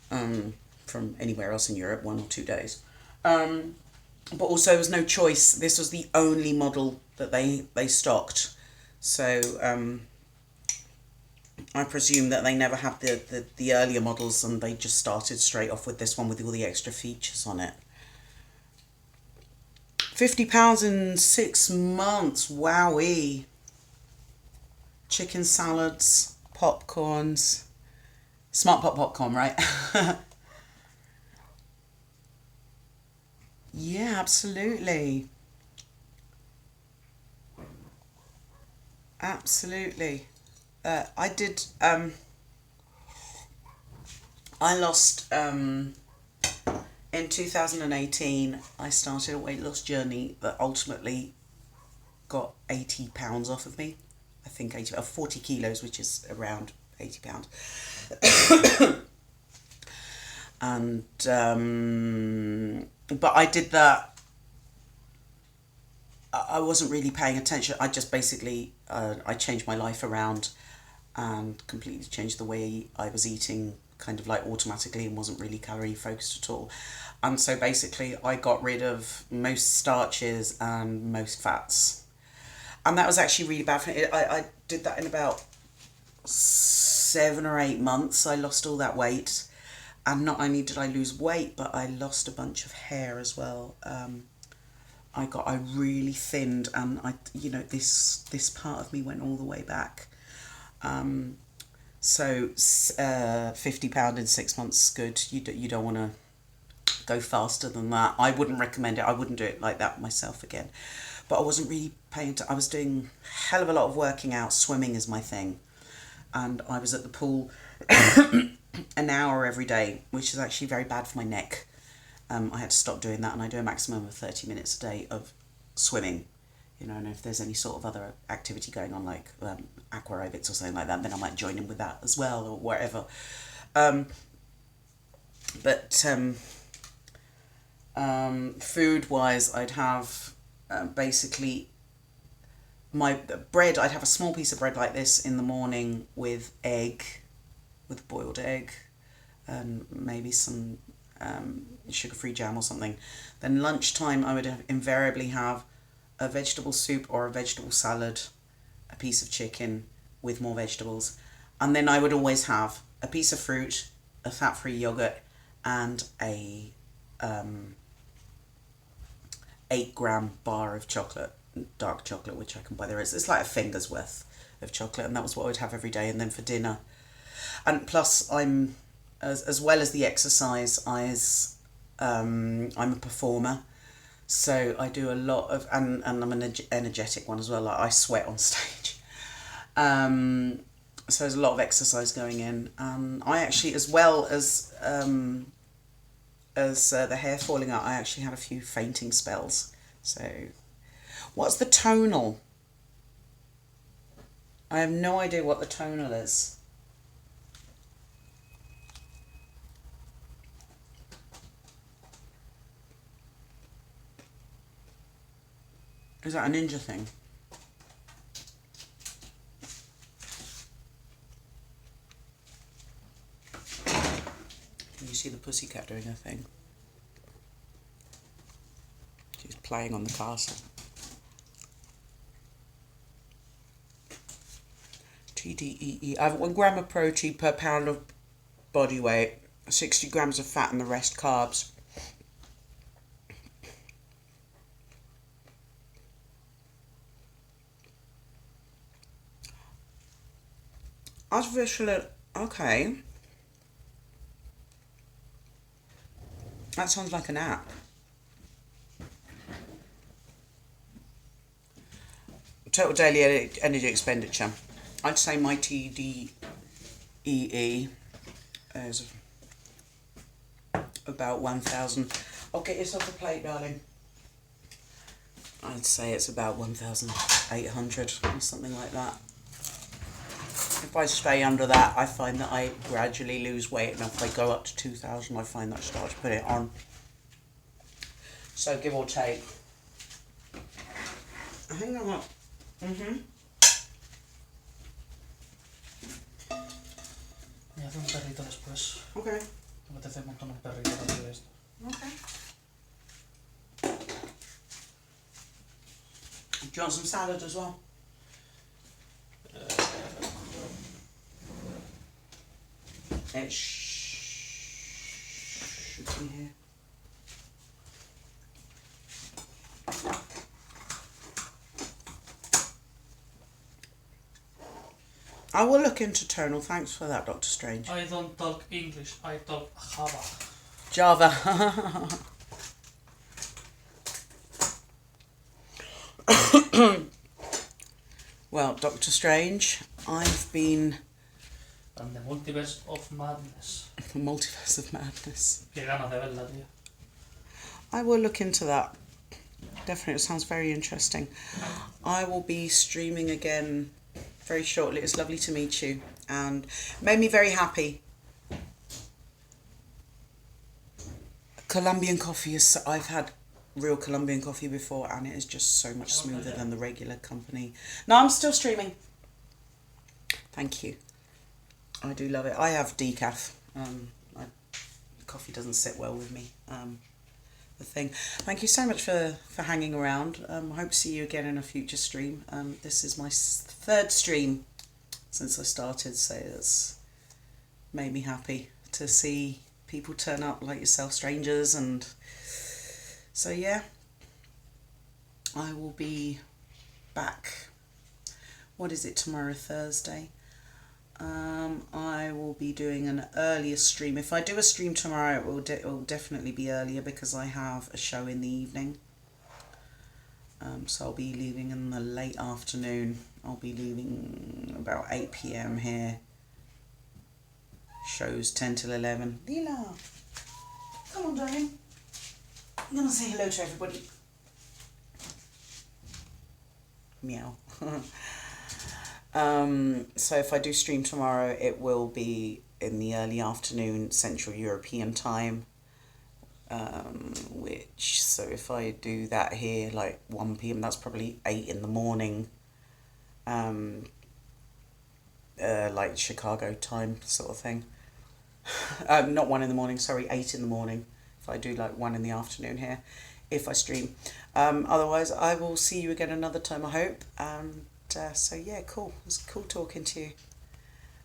From anywhere else in Europe, 1 or 2 days. But also there was no choice. This was the only model that they stocked. So I presume that they never had the earlier models and they just started straight off with this one with all the extra features on it. £50 in 6 months, wowee. Chicken salads, popcorns, Smart Pot popcorn, right? Yeah, absolutely. Absolutely. I did, I lost, in 2018, I started a weight loss journey that ultimately got 80 pounds off of me. I think 40 kilos, which is around 80 pounds. And, but I did that, I wasn't really paying attention. I just basically, I changed my life around and completely changed the way I was eating, kind of like automatically, and wasn't really calorie focused at all. And so basically I got rid of most starches and most fats. And that was actually really bad for me. I did that in about 7 or 8 months. I lost all that weight. And not only did I lose weight, but I lost a bunch of hair as well. I really thinned, and this part of me went all the way back. So £50 in 6 months is good. You don't want to go faster than that. I wouldn't recommend it. I wouldn't do it like that myself again. But I wasn't really paying attention. I was doing a hell of a lot of working out. Swimming is my thing. And I was at the pool an hour every day, which is actually very bad for my neck. I had to stop doing that, and I do a maximum of 30 minutes a day of swimming you know, and if there's any sort of other activity going on, like aqua aerobics or something like that, then I might join in with that as well, or whatever. Food wise, I'd have basically my bread. I'd have a small piece of bread like this in the morning with boiled egg, and maybe some sugar-free jam or something. Then lunchtime, I would invariably have a vegetable soup or a vegetable salad, a piece of chicken with more vegetables, and then I would always have a piece of fruit, a fat-free yogurt, and a 8-gram bar of chocolate, dark chocolate, which I can buy there. It's like a finger's worth of chocolate, and that was what I would have every day. And then for dinner, and plus I'm as well as the exercise, I'm a performer, so I do a lot of, and I'm an energetic one as well. Like I sweat on stage, so there's a lot of exercise going in. I actually, as well as the hair falling out, I actually had a few fainting spells. So, what's the tonal? I have no idea what the tonal is. Is that a ninja thing? Can you see the pussycat doing her thing? She's playing on the castle. TDEE. I have 1 gram of protein per pound of body weight, 60 grams of fat and the rest carbs. Artificial, okay. That sounds like an app. Total daily energy expenditure. I'd say my TDEE is about 1,000. Oh, get yourself a plate, darling. I'd say it's about 1,800 or something like that. If I stay under that, I find that I gradually lose weight, and if I go up to 2,000, I find that I start to put it on. So give or take. I think I'm up. Me hace un perrito después. Okay. Me apetece un montón un perrito rápido de esto. Okay. Do you want some salad as well? It should be here. I will look into tonal. Thanks for that, Dr. Strange. I don't talk English, I talk Java. Java. Well, Dr. Strange, I've been... From the multiverse of madness. The multiverse of madness. Qué ganas de verla, tío. I will look into that. Definitely, it sounds very interesting. I will be streaming again very shortly. It's lovely to meet you, and made me very happy. Colombian coffee is... I've had real Colombian coffee before, and it is just so much smoother than the regular company. No, I'm still streaming. Thank you. I do love it. I have decaf. Coffee doesn't sit well with me. The thing. Thank you so much for hanging around. Hope to see you again in a future stream. This is my 3rd stream since I started, so it's made me happy to see people turn up like yourself, strangers, and so yeah, I will be back. What is it, tomorrow, Thursday? I will be doing an earlier stream. If I do a stream tomorrow, it will definitely be earlier because I have a show in the evening. So I'll be leaving in the late afternoon. I'll be leaving about 8 PM here. Shows 10 till 11. Lila, come on, darling. I'm going to say hello to everybody. Meow. So if I do stream tomorrow, it will be in the early afternoon Central European time. So if I do that here, like 1 p.m, that's probably 8 in the morning. Like Chicago time sort of thing. Not 1 in the morning, sorry, 8 in the morning. If I do like 1 in the afternoon here, if I stream. Otherwise, I will see you again another time, I hope. And so yeah, cool. It's cool talking to you.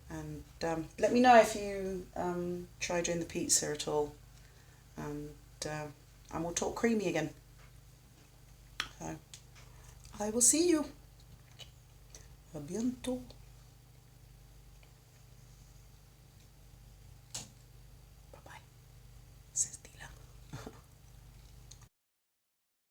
And let me know if you try doing the pizza at all. And we'll talk creamy again. So I will see you. A bientôt.